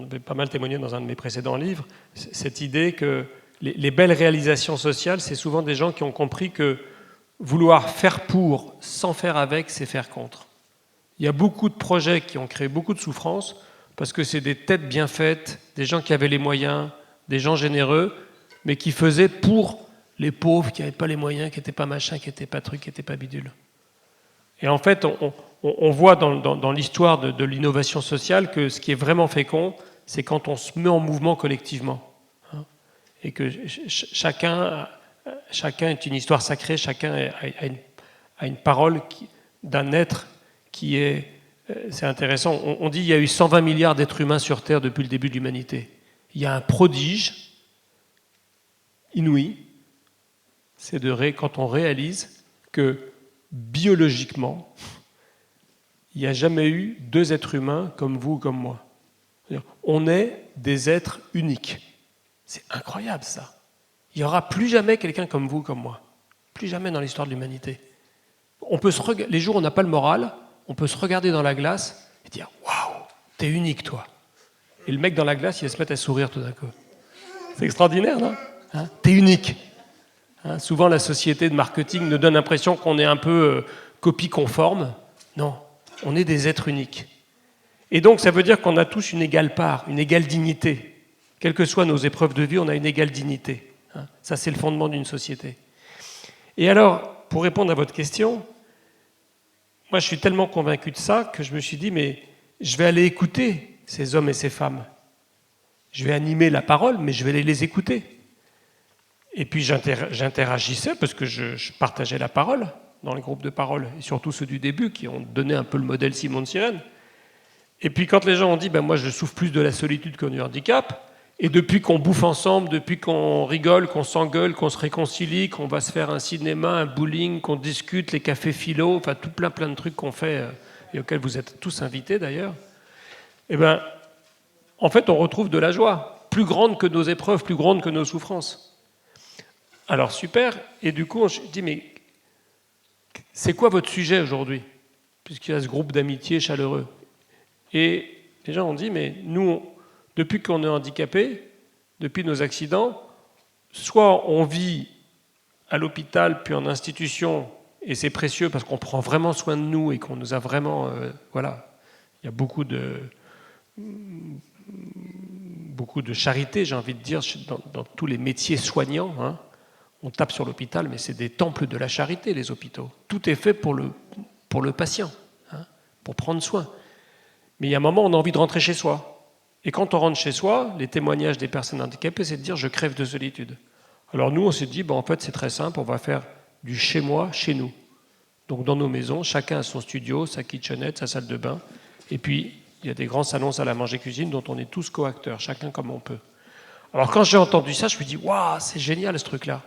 avais pas mal témoigné dans un de mes précédents livres, cette idée que les belles réalisations sociales, c'est souvent des gens qui ont compris que vouloir faire pour sans faire avec, c'est faire contre. Il y a beaucoup de projets qui ont créé beaucoup de souffrance parce que c'est des têtes bien faites, des gens qui avaient les moyens, des gens généreux, mais qui faisaient pour les pauvres qui n'avaient pas les moyens, qui n'étaient pas machin, qui n'étaient pas truc, qui n'étaient pas bidule. Et en fait, on voit dans l'histoire de l'innovation sociale que ce qui est vraiment fécond, c'est quand on se met en mouvement collectivement. Et que chacun est une histoire sacrée, chacun a une parole d'un être qui est... C'est intéressant, on dit qu'il y a eu 120 milliards d'êtres humains sur Terre depuis le début de l'humanité. Il y a un prodige inouï, c'est quand on réalise que biologiquement, il n'y a jamais eu deux êtres humains comme vous ou comme moi. On est des êtres uniques. C'est incroyable ça. Il n'y aura plus jamais quelqu'un comme vous ou comme moi. Plus jamais dans l'histoire de l'humanité. Les jours où on n'a pas le moral, on peut se regarder dans la glace et dire « Waouh, t'es unique toi !» Et le mec dans la glace, il va se mettre à sourire tout d'un coup. C'est extraordinaire, non ? T'es unique. Souvent, la société de marketing nous donne l'impression qu'on est un peu copie conforme. Non, on est des êtres uniques. Et donc, ça veut dire qu'on a tous une égale part, une égale dignité. Quelles que soient nos épreuves de vie, on a une égale dignité. Ça, c'est le fondement d'une société. Et alors, pour répondre à votre question, moi, je suis tellement convaincu de ça que je me suis dit, mais je vais aller écouter ces hommes et ces femmes. Je vais animer la parole, mais je vais aller les écouter. Et puis, j'interagissais parce que je partageais la parole. dans les groupes de parole, et surtout ceux du début, qui ont donné un peu le modèle Simon de Sirène. Et puis quand les gens ont dit « moi je souffre plus de la solitude que du handicap », et depuis qu'on bouffe ensemble, depuis qu'on rigole, qu'on s'engueule, qu'on se réconcilie, qu'on va se faire un cinéma, un bowling, qu'on discute, les cafés philo, enfin tout plein de trucs qu'on fait et auxquels vous êtes tous invités d'ailleurs, eh bien, en fait, on retrouve de la joie, plus grande que nos épreuves, plus grande que nos souffrances. Alors super, et du coup, on se dit, mais c'est quoi votre sujet aujourd'hui? Puisqu'il y a ce groupe d'amitié chaleureux. Et les gens ont dit, mais nous, depuis qu'on est handicapés, depuis nos accidents, soit on vit à l'hôpital puis en institution, et c'est précieux parce qu'on prend vraiment soin de nous et qu'on nous a vraiment... voilà, il y a beaucoup de charité, j'ai envie de dire, dans tous les métiers soignants. Hein. On tape sur l'hôpital, mais c'est des temples de la charité, les hôpitaux. Tout est fait pour le patient, hein, pour prendre soin. Mais il y a un moment, on a envie de rentrer chez soi. Et quand on rentre chez soi, les témoignages des personnes handicapées, c'est de dire « je crève de solitude ». Alors nous, on s'est dit, en fait, c'est très simple, on va faire du chez-moi, chez nous. Donc dans nos maisons, chacun a son studio, sa kitchenette, sa salle de bain. Et puis, il y a des grands salons salle à manger cuisine dont on est tous co-acteurs, chacun comme on peut. Alors quand j'ai entendu ça, je me dis « waouh, c'est génial ce truc-là ».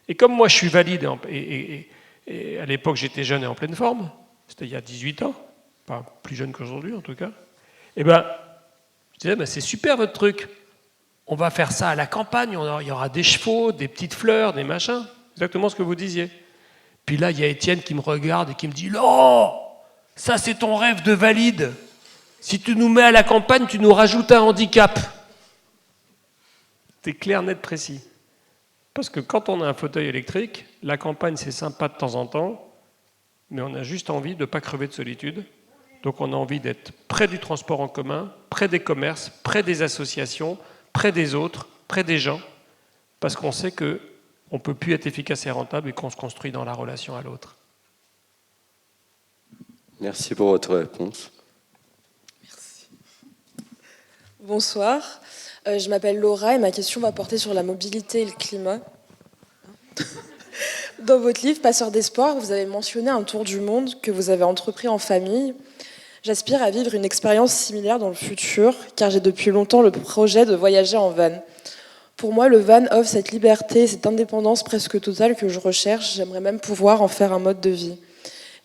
Et comme moi, je suis valide, et à l'époque, j'étais jeune et en pleine forme, c'était il y a 18 ans, pas plus jeune qu'aujourd'hui en tout cas, eh bien, je disais, c'est super votre truc. On va faire ça à la campagne, il y aura des chevaux, des petites fleurs, des machins. Exactement ce que vous disiez. Puis là, il y a Étienne qui me regarde et qui me dit « non, ça c'est ton rêve de valide. Si tu nous mets à la campagne, tu nous rajoutes un handicap. » C'est clair, net, précis. Parce que quand on a un fauteuil électrique, la campagne c'est sympa de temps en temps, mais on a juste envie de ne pas crever de solitude. Donc on a envie d'être près du transport en commun, près des commerces, près des associations, près des autres, près des gens, parce qu'on sait qu'on ne peut plus être efficace et rentable et qu'on se construit dans la relation à l'autre. Merci pour votre réponse. Merci. Bonsoir, je m'appelle Laura et ma question va porter sur la mobilité et le climat. Dans votre livre « Passeurs d'espoir », vous avez mentionné un tour du monde que vous avez entrepris en famille. J'aspire à vivre une expérience similaire dans le futur, car j'ai depuis longtemps le projet de voyager en van. Pour moi, le van offre cette liberté, cette indépendance presque totale que je recherche. J'aimerais même pouvoir en faire un mode de vie.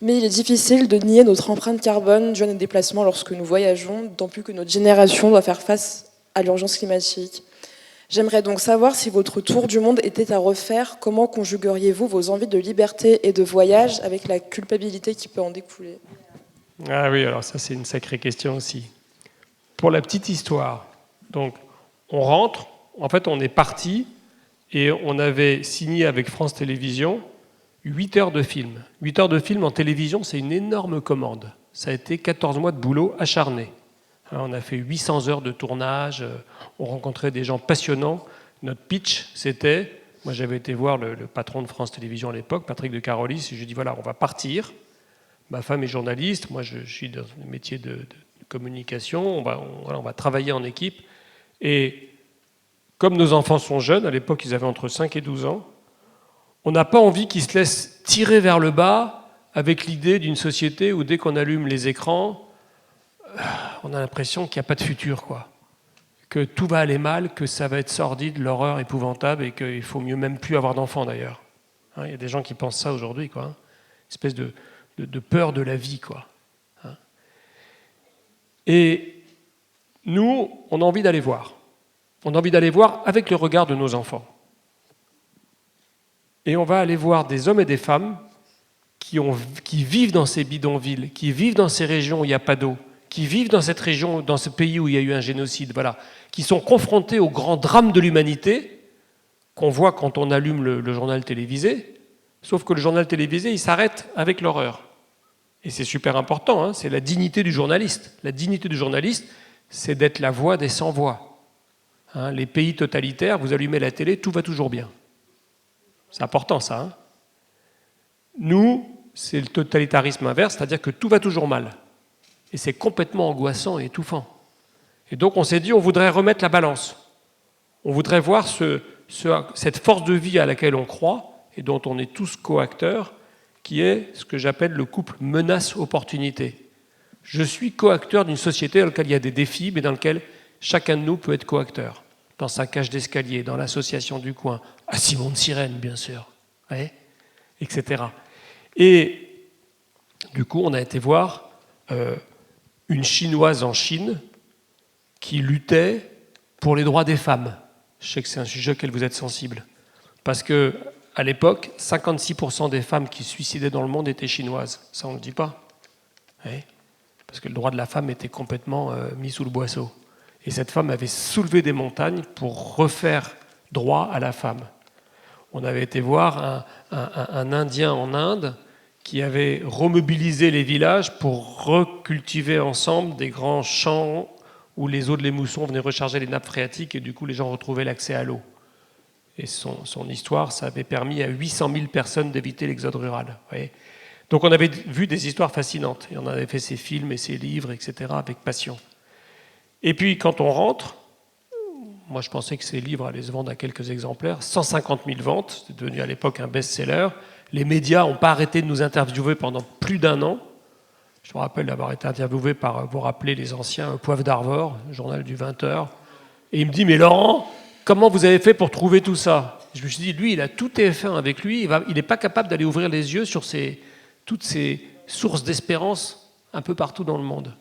Mais il est difficile de nier notre empreinte carbone due à nos déplacements lorsque nous voyageons, d'autant plus que notre génération doit faire face à l'urgence climatique. J'aimerais donc savoir si votre tour du monde était à refaire, comment conjugueriez-vous vos envies de liberté et de voyage avec la culpabilité qui peut en découler ? Ah oui, alors ça c'est une sacrée question aussi. Pour la petite histoire, donc on rentre, en fait on est parti et on avait signé avec France Télévisions 8 heures de film. 8 heures de film en télévision, c'est une énorme commande. Ça a été 14 mois de boulot acharné. On a fait 800 heures de tournage, on rencontrait des gens passionnants. Notre pitch, c'était, moi j'avais été voir le patron de France Télévisions à l'époque, Patrick de Carolis, et je lui ai dit voilà, on va partir. Ma femme est journaliste, moi je suis dans le métier de communication, on va travailler en équipe. Et comme nos enfants sont jeunes, à l'époque ils avaient entre 5 et 12 ans, on n'a pas envie qu'ils se laissent tirer vers le bas avec l'idée d'une société où dès qu'on allume les écrans, on a l'impression qu'il n'y a pas de futur, quoi. Que tout va aller mal, que ça va être sordide, l'horreur épouvantable et qu'il faut mieux même plus avoir d'enfants d'ailleurs. Hein, il y a des gens qui pensent ça aujourd'hui, quoi. Une espèce de peur de la vie, quoi. Hein. Et nous, on a envie d'aller voir. On a envie d'aller voir avec le regard de nos enfants. Et on va aller voir des hommes et des femmes qui vivent dans ces bidonvilles, qui vivent dans ces régions où il n'y a pas d'eau, qui vivent dans cette région, dans ce pays où il y a eu un génocide, voilà, qui sont confrontés au grand drame de l'humanité qu'on voit quand on allume le journal télévisé, sauf que le journal télévisé, il s'arrête avec l'horreur. Et c'est super important, hein, c'est la dignité du journaliste. La dignité du journaliste, c'est d'être la voix des sans-voix. Hein, les pays totalitaires, vous allumez la télé, tout va toujours bien. C'est important ça. Hein. Nous, c'est le totalitarisme inverse, c'est-à-dire que tout va toujours mal. Et c'est complètement angoissant et étouffant. Et donc on s'est dit, on voudrait remettre la balance. On voudrait voir cette force de vie à laquelle on croit et dont on est tous co-acteurs, qui est ce que j'appelle le couple menace-opportunité. Je suis coacteur d'une société dans laquelle il y a des défis, mais dans laquelle chacun de nous peut être coacteur. Dans sa cage d'escalier, dans l'association du coin, à Simon de Sirène, bien sûr, ouais, etc. Et du coup, on a été voir une Chinoise en Chine qui luttait pour les droits des femmes. Je sais que c'est un sujet auquel vous êtes sensible. Parce qu'à l'époque, 56% des femmes qui se suicidaient dans le monde étaient chinoises. Ça, on ne le dit pas. Ouais. Parce que le droit de la femme était complètement mis sous le boisseau. Et cette femme avait soulevé des montagnes pour refaire droit à la femme. On avait été voir un Indien en Inde qui avait remobilisé les villages pour recultiver ensemble des grands champs où les eaux de l'émousson venaient recharger les nappes phréatiques et du coup les gens retrouvaient l'accès à l'eau. Et son histoire, ça avait permis à 800 000 personnes d'éviter l'exode rural. Vous voyez ? Donc on avait vu des histoires fascinantes. Et on avait fait ses films et ses livres, etc., avec passion. Et puis quand on rentre, moi je pensais que ces livres allaient se vendre à quelques exemplaires, 150 000 ventes, c'est devenu à l'époque un best-seller. Les médias n'ont pas arrêté de nous interviewer pendant plus d'1 an. Je me rappelle d'avoir été interviewé par, vous rappelez, les anciens Poivre d'Arvor, le journal du 20h. Et il me dit, mais Laurent, comment vous avez fait pour trouver tout ça ? Je me suis dit, lui, il a tout TF1 avec lui, il n'est pas capable d'aller ouvrir les yeux sur toutes ces sources d'espérance un peu partout dans le monde.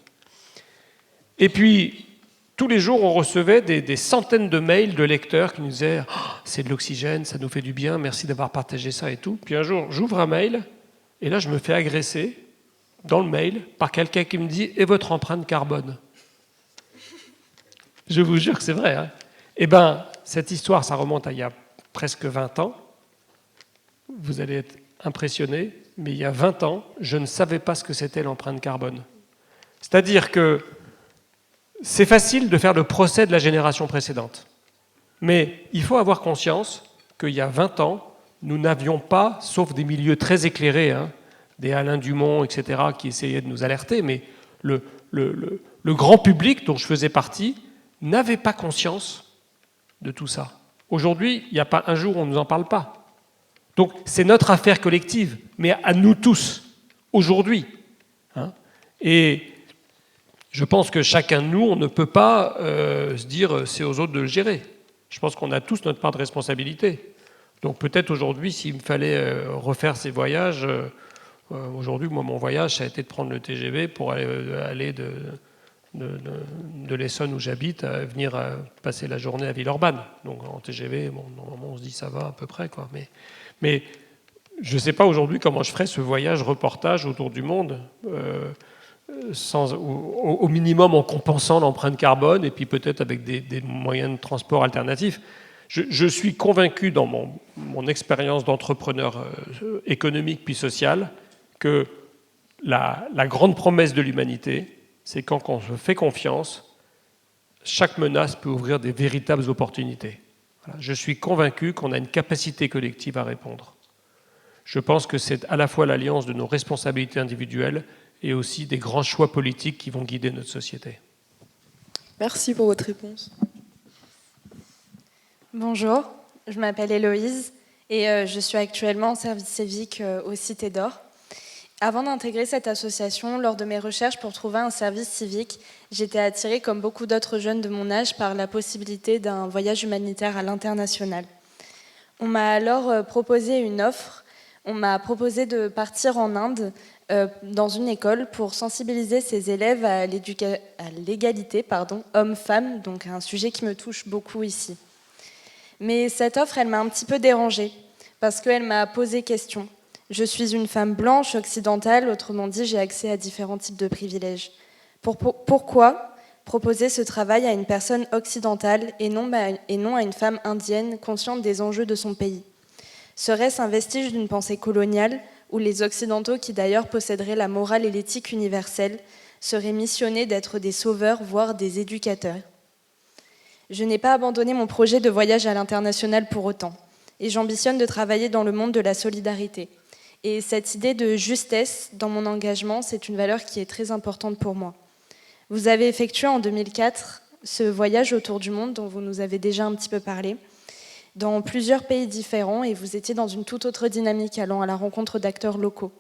Et puis, tous les jours, on recevait des centaines de mails de lecteurs qui nous disaient oh, « c'est de l'oxygène, ça nous fait du bien, merci d'avoir partagé ça et tout ». Puis un jour, j'ouvre un mail, et là, je me fais agresser dans le mail par quelqu'un qui me dit « et votre empreinte carbone ?» Je vous jure que c'est vrai. Hein. Eh bien, cette histoire, ça remonte à il y a presque 20 ans. Vous allez être impressionnés, mais il y a 20 ans, je ne savais pas ce que c'était l'empreinte carbone. C'est-à-dire que c'est facile de faire le procès de la génération précédente. Mais il faut avoir conscience qu'il y a 20 ans, nous n'avions pas, sauf des milieux très éclairés, hein, des Alain Dumont, etc., qui essayaient de nous alerter, mais le grand public dont je faisais partie n'avait pas conscience de tout ça. Aujourd'hui, il n'y a pas un jour où on ne nous en parle pas. Donc c'est notre affaire collective, mais à nous tous, aujourd'hui. Hein. Et je pense que chacun de nous, on ne peut pas se dire c'est aux autres de le gérer. Je pense qu'on a tous notre part de responsabilité. Donc peut-être aujourd'hui, s'il me fallait refaire ces voyages, aujourd'hui, moi, mon voyage, ça a été de prendre le TGV pour aller de l'Essonne où j'habite à venir passer la journée à Villeurbanne. Donc en TGV, bon, normalement, on se dit ça va à peu près, quoi. Mais je ne sais pas aujourd'hui comment je ferais ce voyage reportage autour du monde. Au minimum en compensant l'empreinte carbone et puis peut-être avec des moyens de transport alternatifs. Je suis convaincu dans mon expérience d'entrepreneur économique puis social que la grande promesse de l'humanité, c'est quand on se fait confiance, chaque menace peut ouvrir des véritables opportunités. Voilà. Je suis convaincu qu'on a une capacité collective à répondre. Je pense que c'est à la fois l'alliance de nos responsabilités individuelles et aussi des grands choix politiques qui vont guider notre société. Merci pour votre réponse. Bonjour, je m'appelle Héloïse et je suis actuellement en service civique aux Cités d'Or. Avant d'intégrer cette association, lors de mes recherches pour trouver un service civique, j'étais attirée, comme beaucoup d'autres jeunes de mon âge, par la possibilité d'un voyage humanitaire à l'international. On m'a alors proposé une offre. On m'a proposé de partir en Inde dans une école pour sensibiliser ses élèves à l'égalité homme-femme, donc un sujet qui me touche beaucoup ici. Mais cette offre, elle m'a un petit peu dérangée, parce qu'elle m'a posé question. Je suis une femme blanche, occidentale, autrement dit, j'ai accès à différents types de privilèges. Pourquoi proposer ce travail à une personne occidentale et non à une femme indienne consciente des enjeux de son pays ? Serait-ce un vestige d'une pensée coloniale où les Occidentaux, qui d'ailleurs posséderaient la morale et l'éthique universelle, seraient missionnés d'être des sauveurs, voire des éducateurs ? Je n'ai pas abandonné mon projet de voyage à l'international pour autant, et j'ambitionne de travailler dans le monde de la solidarité. Et cette idée de justesse dans mon engagement, c'est une valeur qui est très importante pour moi. Vous avez effectué en 2004 ce voyage autour du monde dont vous nous avez déjà un petit peu parlé. dans plusieurs pays différents et vous étiez dans une toute autre dynamique allant à la rencontre d'acteurs locaux.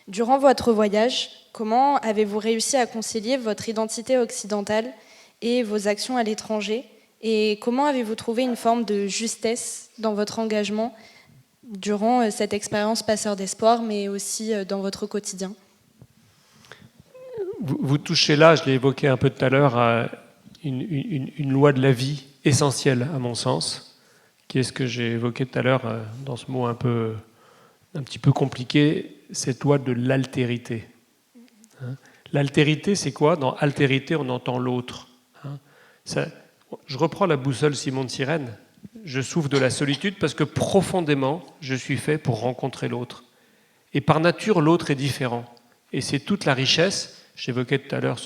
Durant votre voyage, comment avez-vous réussi à concilier votre identité occidentale et vos actions à l'étranger? Et comment avez-vous trouvé une forme de justesse dans votre engagement durant cette expérience passeur d'espoir, mais aussi dans votre quotidien? Vous touchez là, je l'ai évoqué un peu tout à l'heure, à une loi de la vie essentielle à mon sens, qui est ce que j'ai évoqué tout à l'heure dans ce mot un petit peu compliqué, cette loi de l'altérité. L'altérité, c'est quoi? Dans altérité, on entend l'autre. Je reprends la boussole Simon de Cyrène. Je souffre de la solitude parce que profondément, je suis fait pour rencontrer l'autre. Et par nature, l'autre est différent. Et c'est toute la richesse. J'évoquais tout à l'heure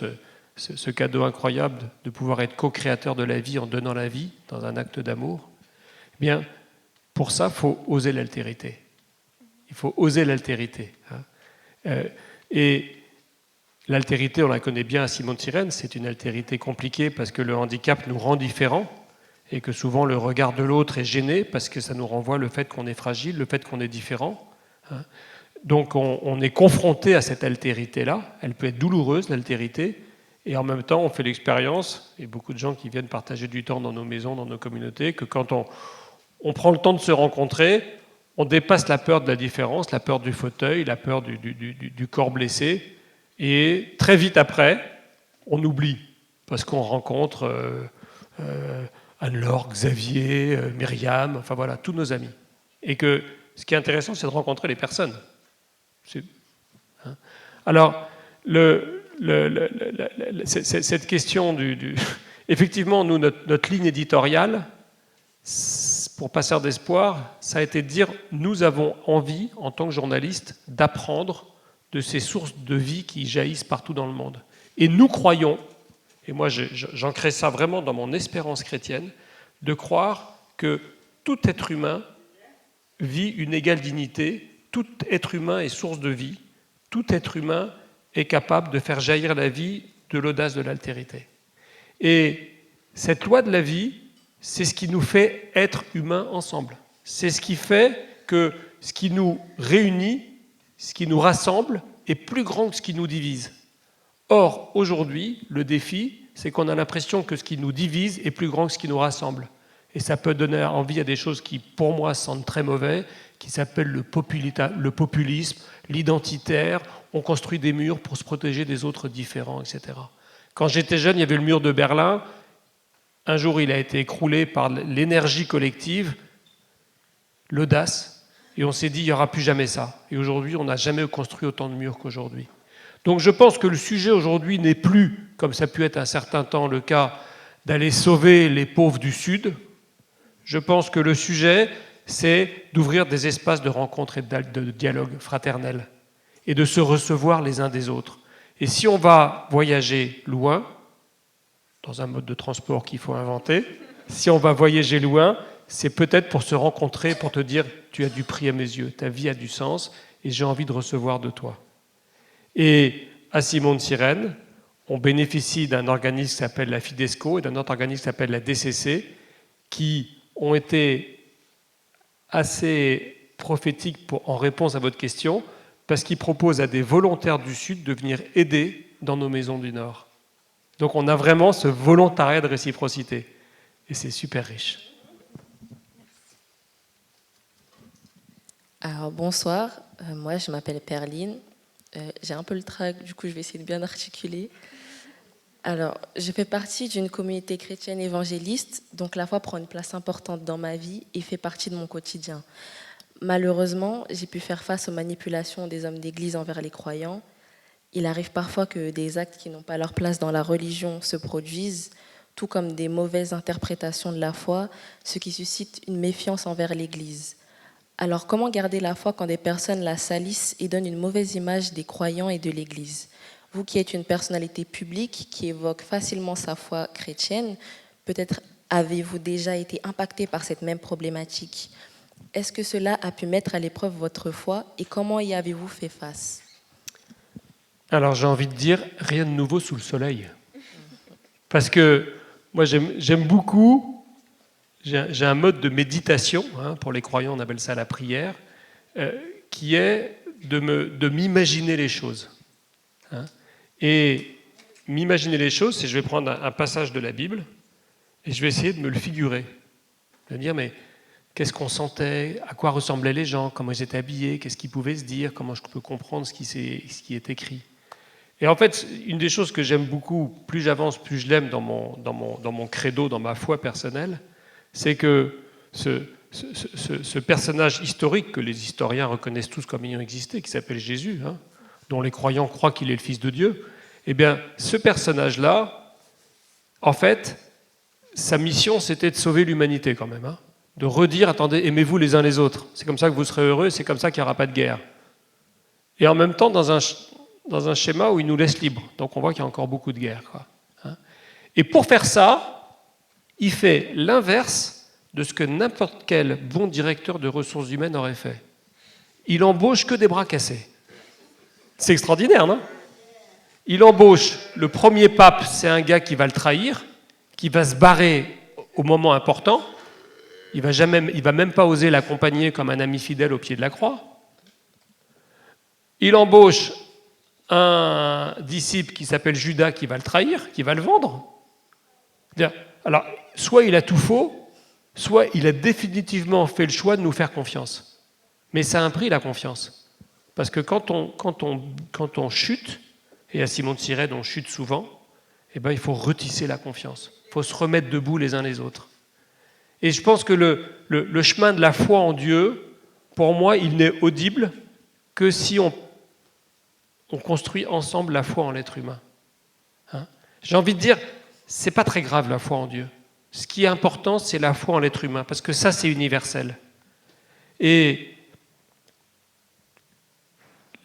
ce cadeau incroyable de pouvoir être co-créateur de la vie en donnant la vie dans un acte d'amour. Eh bien, pour ça, il faut oser l'altérité. Il faut oser l'altérité. Et l'altérité, on la connaît bien à Simon de Cyrène, c'est une altérité compliquée parce que le handicap nous rend différents et que souvent le regard de l'autre est gêné parce que ça nous renvoie le fait qu'on est fragile, le fait qu'on est différent. Donc on est confronté à cette altérité-là. Elle peut être douloureuse, l'altérité, et en même temps on fait l'expérience, et beaucoup de gens qui viennent partager du temps dans nos maisons, dans nos communautés, que quand on prend le temps de se rencontrer, on dépasse la peur de la différence, la peur du fauteuil, la peur du corps blessé, et très vite après, on oublie, parce qu'on rencontre Anne-Laure, Xavier, Myriam, enfin voilà, tous nos amis. Et que ce qui est intéressant, c'est de rencontrer les personnes. Alors, cette question effectivement, nous, notre ligne éditoriale, pour Passeur d'espoir, ça a été de dire, nous avons envie, en tant que journalistes, d'apprendre de ces sources de vie qui jaillissent partout dans le monde. Et nous croyons, et moi j'ancre ça vraiment dans mon espérance chrétienne, de croire que tout être humain vit une égale dignité, tout être humain est source de vie, tout être humain est capable de faire jaillir la vie de l'audace de l'altérité. Et cette loi de la vie, c'est ce qui nous fait être humains ensemble. C'est ce qui fait que ce qui nous réunit, ce qui nous rassemble, est plus grand que ce qui nous divise. Or, aujourd'hui, le défi, c'est qu'on a l'impression que ce qui nous divise est plus grand que ce qui nous rassemble. Et ça peut donner envie à des choses qui, pour moi, sentent très mauvais, qui s'appellent le populisme, l'identitaire. On construit des murs pour se protéger des autres différents, etc. Quand j'étais jeune, il y avait le mur de Berlin. Un jour, il a été écroulé par l'énergie collective, l'audace, et on s'est dit, il n'y aura plus jamais ça. Et aujourd'hui, on n'a jamais construit autant de murs qu'aujourd'hui. Donc je pense que le sujet aujourd'hui n'est plus, comme ça a pu être un certain temps le cas, d'aller sauver les pauvres du Sud. Je pense que le sujet, c'est d'ouvrir des espaces de rencontre et de dialogue fraternel et de se recevoir les uns des autres. Et si on va voyager loin, dans un mode de transport qu'il faut inventer, si on va voyager loin, c'est peut-être pour se rencontrer, pour te dire « tu as du prix à mes yeux, ta vie a du sens et j'ai envie de recevoir de toi ». Et à Simon de Cyrène, on bénéficie d'un organisme qui s'appelle la Fidesco et d'un autre organisme qui s'appelle la DCC, qui ont été assez prophétiques en réponse à votre question, parce qu'ils proposent à des volontaires du Sud de venir aider dans nos maisons du Nord. Donc on a vraiment ce volontariat de réciprocité. Et c'est super riche. Alors bonsoir, moi je m'appelle Perline. J'ai un peu le trac, du coup je vais essayer de bien articuler. Alors, je fais partie d'une communauté chrétienne évangéliste, donc la foi prend une place importante dans ma vie et fait partie de mon quotidien. Malheureusement, j'ai pu faire face aux manipulations des hommes d'église envers les croyants. Il arrive parfois que des actes qui n'ont pas leur place dans la religion se produisent, tout comme des mauvaises interprétations de la foi, ce qui suscite une méfiance envers l'Église. Alors, comment garder la foi quand des personnes la salissent et donnent une mauvaise image des croyants et de l'Église ? Vous qui êtes une personnalité publique qui évoque facilement sa foi chrétienne, peut-être avez-vous déjà été impacté par cette même problématique. Est-ce que cela a pu mettre à l'épreuve votre foi et comment y avez-vous fait face ? Alors j'ai envie de dire, rien de nouveau sous le soleil. Parce que moi j'aime beaucoup j'ai un mode de méditation, hein, pour les croyants on appelle ça la prière, qui est de m'imaginer les choses. Hein. Et m'imaginer les choses, c'est je vais prendre un passage de la Bible et je vais essayer de me le figurer. De me dire, mais qu'est-ce qu'on sentait, à quoi ressemblaient les gens, comment ils étaient habillés, qu'est-ce qu'ils pouvaient se dire, comment je peux comprendre ce qui est écrit. Et en fait, une des choses que j'aime beaucoup, plus j'avance, plus je l'aime dans mon credo, dans ma foi personnelle, c'est que ce personnage historique que les historiens reconnaissent tous comme ayant existé, qui s'appelle Jésus, hein, dont les croyants croient qu'il est le Fils de Dieu, eh bien, ce personnage-là, en fait, sa mission, c'était de sauver l'humanité quand même, hein, de redire, attendez, aimez-vous les uns les autres, c'est comme ça que vous serez heureux, c'est comme ça qu'il n'y aura pas de guerre. Et en même temps, dans un schéma où il nous laisse libres, donc on voit qu'il y a encore beaucoup de guerre, quoi, hein. Et pour faire ça, il fait l'inverse de ce que n'importe quel bon directeur de ressources humaines aurait fait. Il embauche que des bras cassés. C'est extraordinaire, non ? Il embauche, le premier pape, c'est un gars qui va le trahir, qui va se barrer au moment important, il va même pas oser l'accompagner comme un ami fidèle au pied de la croix. Il embauche un disciple qui s'appelle Judas qui va le trahir, qui va le vendre. Alors, soit il a tout faux, soit il a définitivement fait le choix de nous faire confiance. Mais ça a un prix, la confiance. Parce que quand on chute, et à Simon de Cyrène on chute souvent, eh ben, il faut retisser la confiance. Il faut se remettre debout les uns les autres. Et je pense que le chemin de la foi en Dieu, pour moi, il n'est audible que si on construit ensemble la foi en l'être humain. Hein ? J'ai envie de dire, c'est pas très grave la foi en Dieu. Ce qui est important, c'est la foi en l'être humain, parce que ça, c'est universel. Et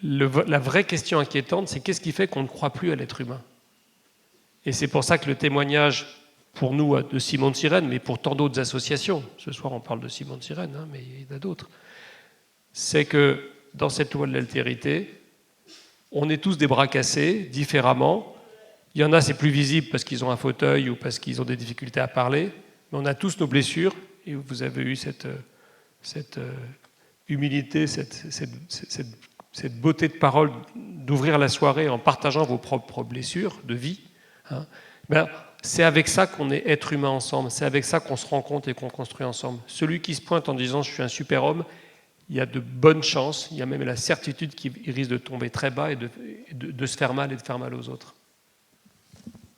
la vraie question inquiétante, c'est qu'est-ce qui fait qu'on ne croit plus à l'être humain ? Et c'est pour ça que le témoignage, pour nous, de Simon de Cyrène, mais pour tant d'autres associations, ce soir on parle de Simon de Cyrène, hein, mais il y en a d'autres, c'est que dans cette loi de l'altérité, on est tous des bras cassés, différemment. Il y en a, c'est plus visible parce qu'ils ont un fauteuil ou parce qu'ils ont des difficultés à parler, mais on a tous nos blessures, et vous avez eu cette humilité, cette beauté de parole d'ouvrir la soirée en partageant vos propres blessures de vie. Hein. Ben, c'est avec ça qu'on est être humain ensemble, c'est avec ça qu'on se rencontre et qu'on construit ensemble. Celui qui se pointe en disant « je suis un super-homme », il y a de bonnes chances, il y a même la certitude qu'il risque de tomber très bas et de se faire mal et de faire mal aux autres.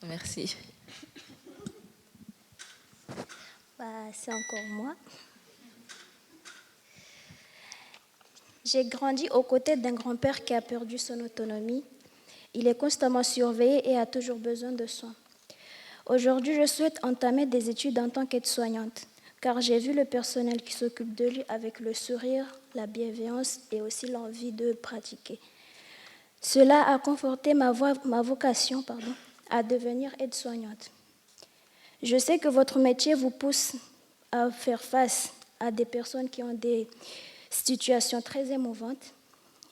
Merci. C'est encore moi. J'ai grandi aux côtés d'un grand-père qui a perdu son autonomie. Il est constamment surveillé et a toujours besoin de soins. Aujourd'hui, je souhaite entamer des études en tant qu'aide-soignante, car j'ai vu le personnel qui s'occupe de lui avec le sourire, la bienveillance et aussi l'envie de pratiquer. Cela a conforté ma vocation à devenir aide-soignante. Je sais que votre métier vous pousse à faire face à des personnes qui ont des situations très émouvantes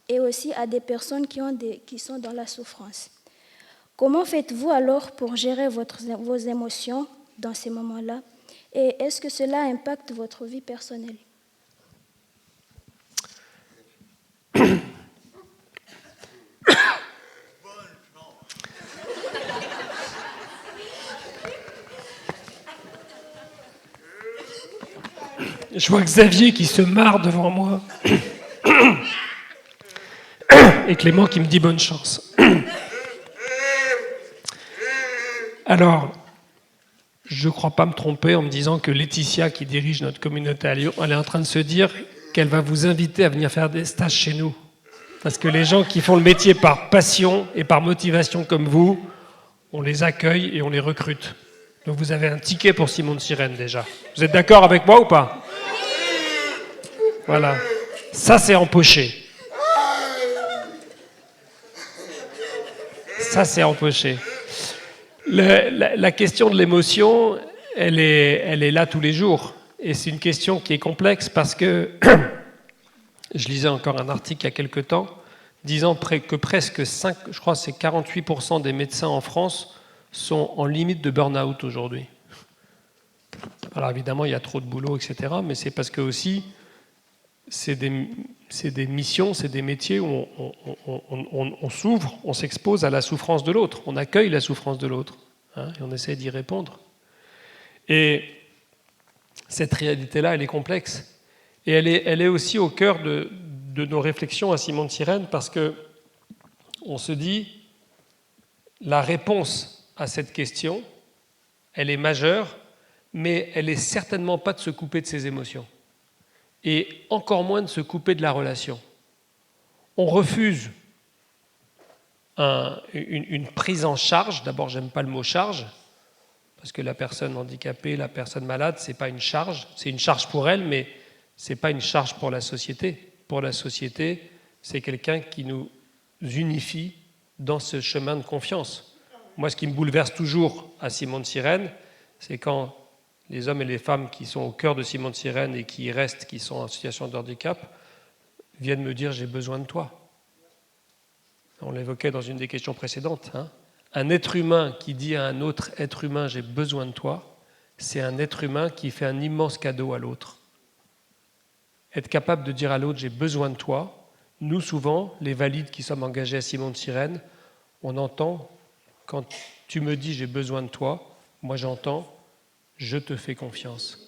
et aussi à des personnes qui sont dans la souffrance. Comment faites-vous alors pour gérer vos émotions dans ces moments-là? Et est-ce que cela impacte votre vie personnelle? Je vois Xavier qui se marre devant moi et Clément qui me dit bonne chance. Alors, je ne crois pas me tromper en me disant que Laetitia, qui dirige notre communauté à Lyon, elle est en train de se dire qu'elle va vous inviter à venir faire des stages chez nous. Parce que les gens qui font le métier par passion et par motivation comme vous, on les accueille et on les recrute. Donc vous avez un ticket pour Simon de Cyrène déjà. Vous êtes d'accord avec moi ou pas ? Voilà. Ça, c'est empoché. Ça, c'est empoché. La question de l'émotion, elle est là tous les jours. Et c'est une question qui est complexe parce que je lisais encore un article il y a quelque temps disant que presque 48% des médecins en France sont en limite de burn-out aujourd'hui. Alors évidemment, il y a trop de boulot, etc. Mais c'est parce que aussi, c'est des missions, c'est des métiers où on s'ouvre, on s'expose à la souffrance de l'autre, on accueille la souffrance de l'autre, hein, et on essaie d'y répondre. Et cette réalité-là, elle est complexe. Et elle est aussi au cœur de nos réflexions à Simon de Cyrène, parce qu'on se dit, la réponse à cette question, elle est majeure, mais elle n'est certainement pas de se couper de ses émotions. Et encore moins de se couper de la relation. On refuse une prise en charge. D'abord, j'aime pas le mot charge, parce que la personne handicapée, la personne malade, c'est pas une charge. C'est une charge pour elle, mais c'est pas une charge pour la société. Pour la société, c'est quelqu'un qui nous unifie dans ce chemin de confiance. Moi, ce qui me bouleverse toujours à Simon de Cyrène, c'est quand les hommes et les femmes qui sont au cœur de Simon de Cyrène et qui y restent, qui sont en situation de handicap, viennent me dire « j'ai besoin de toi ». On l'évoquait dans une des questions précédentes. Hein. Un être humain qui dit à un autre être humain « j'ai besoin de toi », c'est un être humain qui fait un immense cadeau à l'autre. Être capable de dire à l'autre « j'ai besoin de toi », nous souvent, les valides qui sommes engagés à Simon de Cyrène, on entend « quand tu me dis « j'ai besoin de toi », moi j'entends « je te fais confiance ».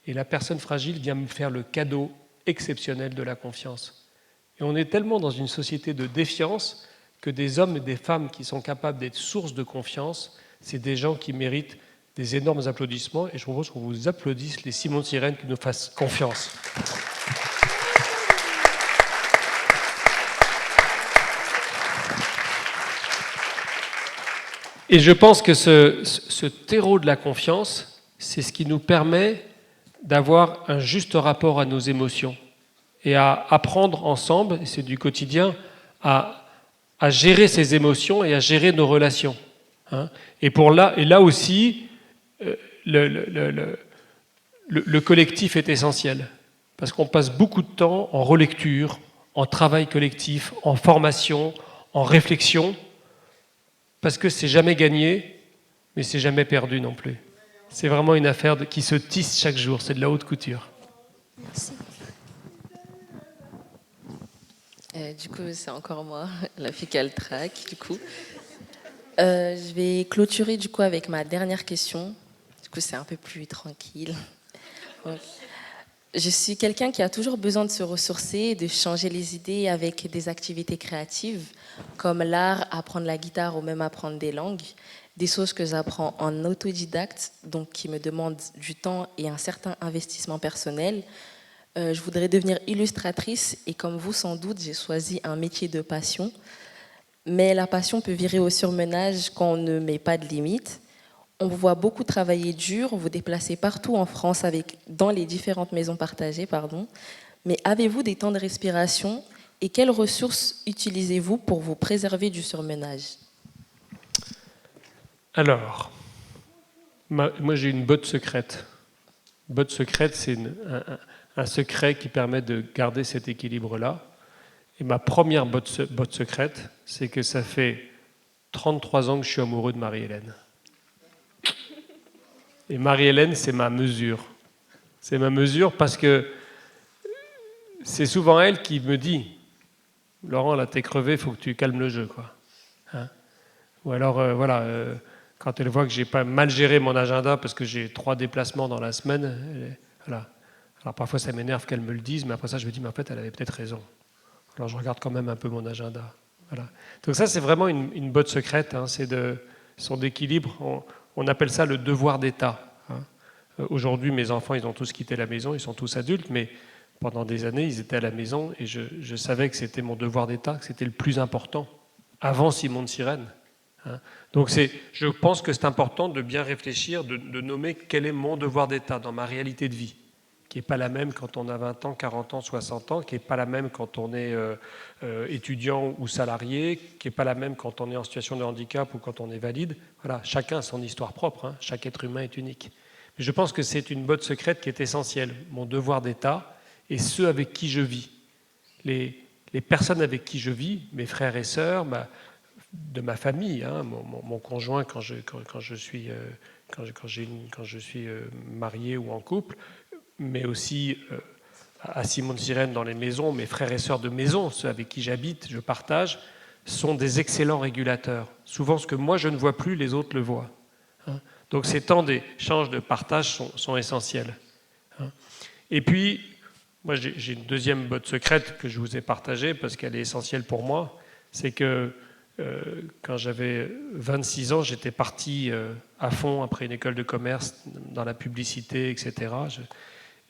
Et la personne fragile vient me faire le cadeau exceptionnel de la confiance. Et on est tellement dans une société de défiance que des hommes et des femmes qui sont capables d'être source de confiance, c'est des gens qui méritent des énormes applaudissements. Et je propose qu'on vous applaudisse les Simon de Cyrène qui nous fassent confiance. Et je pense que ce terreau de la confiance, c'est ce qui nous permet d'avoir un juste rapport à nos émotions et à apprendre ensemble, et c'est du quotidien, à gérer ces émotions et à gérer nos relations. Hein. Et là aussi, le collectif est essentiel, parce qu'on passe beaucoup de temps en relecture, en travail collectif, en formation, en réflexion, parce que c'est jamais gagné, mais c'est jamais perdu non plus. C'est vraiment une affaire qui se tisse chaque jour, c'est de la haute couture. Merci. Du coup, c'est encore moi, la fille qui a le trac, du coup. Je vais clôturer, du coup, avec ma dernière question. Du coup, c'est un peu plus tranquille. Ouais. Je suis quelqu'un qui a toujours besoin de se ressourcer, de changer les idées avec des activités créatives, comme l'art, apprendre la guitare ou même apprendre des langues, des choses que j'apprends en autodidacte, donc qui me demandent du temps et un certain investissement personnel. Je voudrais devenir illustratrice et comme vous, sans doute, j'ai choisi un métier de passion. Mais la passion peut virer au surmenage quand on ne met pas de limites. On vous voit beaucoup travailler dur, vous déplacez partout en France dans les différentes maisons partagées. Mais avez-vous des temps de respiration et quelles ressources utilisez-vous pour vous préserver du surmenage ? Alors, moi j'ai une botte secrète. Botte secrète, c'est un secret qui permet de garder cet équilibre-là. Et ma première botte secrète, c'est que ça fait 33 ans que je suis amoureux de Marie-Hélène. Et Marie-Hélène, c'est ma mesure. C'est ma mesure parce que c'est souvent elle qui me dit « Laurent, là, t'es crevé, il faut que tu calmes le jeu. » quoi. Hein. Ou alors, quand elle voit que j'ai pas mal géré mon agenda parce que j'ai 3 déplacements dans la semaine, voilà. Alors parfois, ça m'énerve qu'elle me le dise, mais après ça, je me dis « Mais en fait, elle avait peut-être raison. » Alors je regarde quand même un peu mon agenda. Voilà. Donc ça, c'est vraiment une botte secrète. Hein, c'est son d'équilibre. On appelle ça le devoir d'État. Hein. Aujourd'hui, mes enfants, ils ont tous quitté la maison, ils sont tous adultes, mais pendant des années, ils étaient à la maison et je savais que c'était mon devoir d'État, que c'était le plus important, avant Simon de Cyrène. Hein. Donc je pense que c'est important de bien réfléchir, de nommer quel est mon devoir d'État dans ma réalité de vie, qui n'est pas la même quand on a 20 ans, 40 ans, 60 ans, qui n'est pas la même quand on est étudiant ou salarié, qui n'est pas la même quand on est en situation de handicap ou quand on est valide. Voilà, chacun a son histoire propre, hein. Chaque être humain est unique. Mais je pense que c'est une botte secrète qui est essentielle, mon devoir d'État et ceux avec qui je vis. Les personnes avec qui je vis, mes frères et sœurs, de ma famille, hein, mon conjoint quand je suis marié ou en couple, mais aussi à Simone-Sirène dans les maisons, mes frères et sœurs de maison, ceux avec qui j'habite, je partage, sont des excellents régulateurs. Souvent, ce que moi je ne vois plus, les autres le voient. Hein. Donc ces temps d'échange, de partage sont essentiels. Hein. Et puis, moi j'ai une deuxième botte secrète que je vous ai partagée parce qu'elle est essentielle pour moi, c'est que quand j'avais 26 ans, j'étais parti à fond après une école de commerce dans la publicité, etc.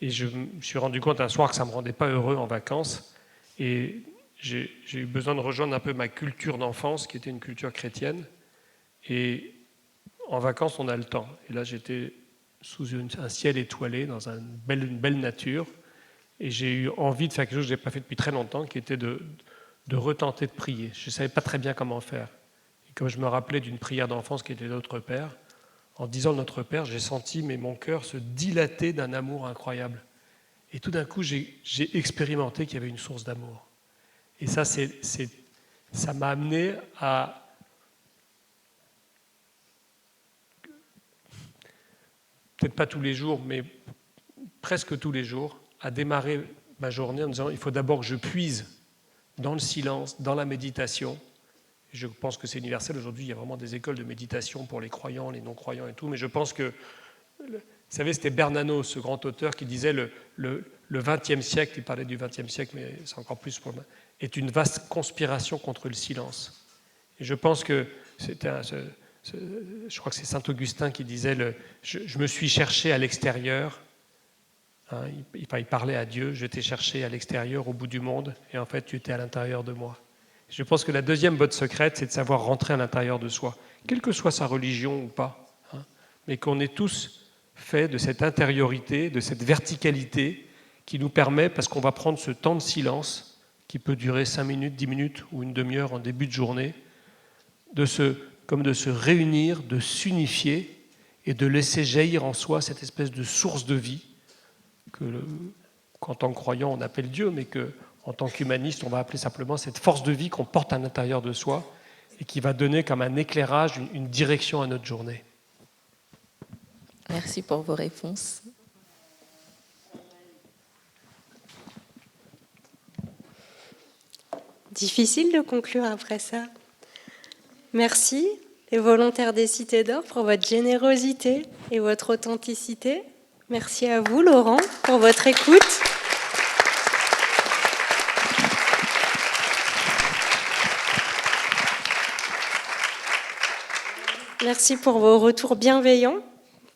Et je me suis rendu compte un soir que ça ne me rendait pas heureux en vacances. Et j'ai eu besoin de rejoindre un peu ma culture d'enfance, qui était une culture chrétienne. Et en vacances, on a le temps. Et là, j'étais sous un ciel étoilé, dans une belle nature. Et j'ai eu envie de faire quelque chose que je n'ai pas fait depuis très longtemps, qui était de retenter de prier. Je ne savais pas très bien comment faire. Et comme je me rappelais d'une prière d'enfance qui était Notre Père, en disant Notre Père, j'ai senti mon cœur se dilater d'un amour incroyable. Et tout d'un coup, j'ai expérimenté qu'il y avait une source d'amour. Et ça, ça m'a amené à peut-être pas tous les jours, mais presque tous les jours, à démarrer ma journée en disant il faut d'abord que je puise dans le silence, dans la méditation. Je pense que c'est universel. Aujourd'hui, il y a vraiment des écoles de méditation pour les croyants, les non-croyants et tout. Mais je pense que, vous savez, c'était Bernanos, ce grand auteur, qui disait le XXe siècle, il parlait du XXe siècle, mais c'est encore plus pour moi, est une vaste conspiration contre le silence. Et je pense que je crois que c'est Saint Augustin qui disait je me suis cherché à l'extérieur. Hein, il parlait à Dieu, je t'ai cherché à l'extérieur, au bout du monde, et en fait, tu étais à l'intérieur de moi. Je pense que la deuxième botte secrète, c'est de savoir rentrer à l'intérieur de soi, quelle que soit sa religion ou pas, hein, mais qu'on est tous faits de cette intériorité, de cette verticalité qui nous permet, parce qu'on va prendre ce temps de silence, qui peut durer 5 minutes, 10 minutes ou une demi-heure en début de journée, de se réunir, de s'unifier et de laisser jaillir en soi cette espèce de source de vie qu'en tant que croyant on appelle Dieu, mais qu'en tant qu'humaniste on va appeler simplement cette force de vie qu'on porte à l'intérieur de soi et qui va donner comme un éclairage, une direction à notre journée. Merci pour vos réponses. Difficile de conclure après ça. Merci, les volontaires des Cités d'Or, pour votre générosité et votre authenticité. Merci à vous, Laurent, pour votre écoute. Merci pour vos retours bienveillants.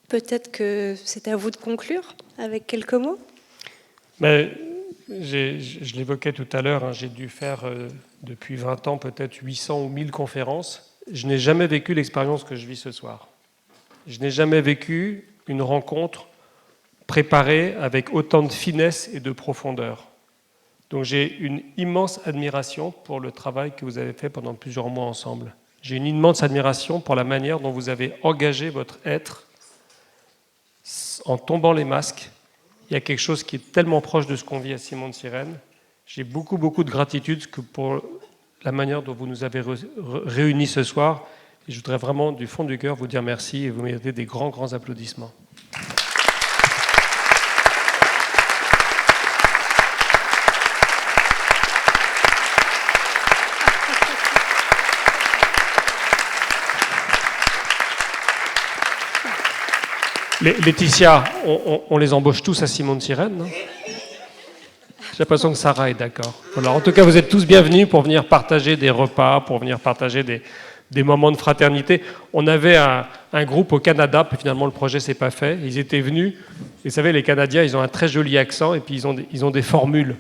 Peut-être que c'est à vous de conclure avec quelques mots. Mais je l'évoquais tout à l'heure, hein, j'ai dû faire depuis 20 ans peut-être 800 ou 1000 conférences. Je n'ai jamais vécu l'expérience que je vis ce soir. Je n'ai jamais vécu une rencontre préparée avec autant de finesse et de profondeur. Donc j'ai une immense admiration pour le travail que vous avez fait pendant plusieurs mois ensemble. J'ai une immense admiration pour la manière dont vous avez engagé votre être en tombant les masques. Il y a quelque chose qui est tellement proche de ce qu'on vit à Simone-Sirène. J'ai beaucoup de gratitude pour la manière dont vous nous avez réunis ce soir. Et je voudrais vraiment, du fond du cœur, vous dire merci et vous méritez des grands applaudissements. Laetitia, on les embauche tous à Simone-Sirène, non ? J'ai l'impression que Sarah est d'accord. Voilà, en tout cas, vous êtes tous bienvenus pour venir partager des repas, pour venir partager des moments de fraternité. On avait un groupe au Canada, puis finalement le projet s'est pas fait. Ils étaient venus, et vous savez, les Canadiens, ils ont un très joli accent, et puis ils ont des formules.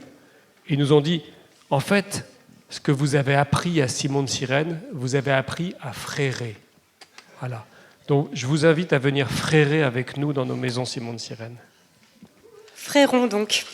Ils nous ont dit, en fait, ce que vous avez appris à Simone-Sirène, vous avez appris à frérer. Voilà. Donc, je vous invite à venir frérer avec nous dans nos maisons Simone-Sirène. Frérons donc.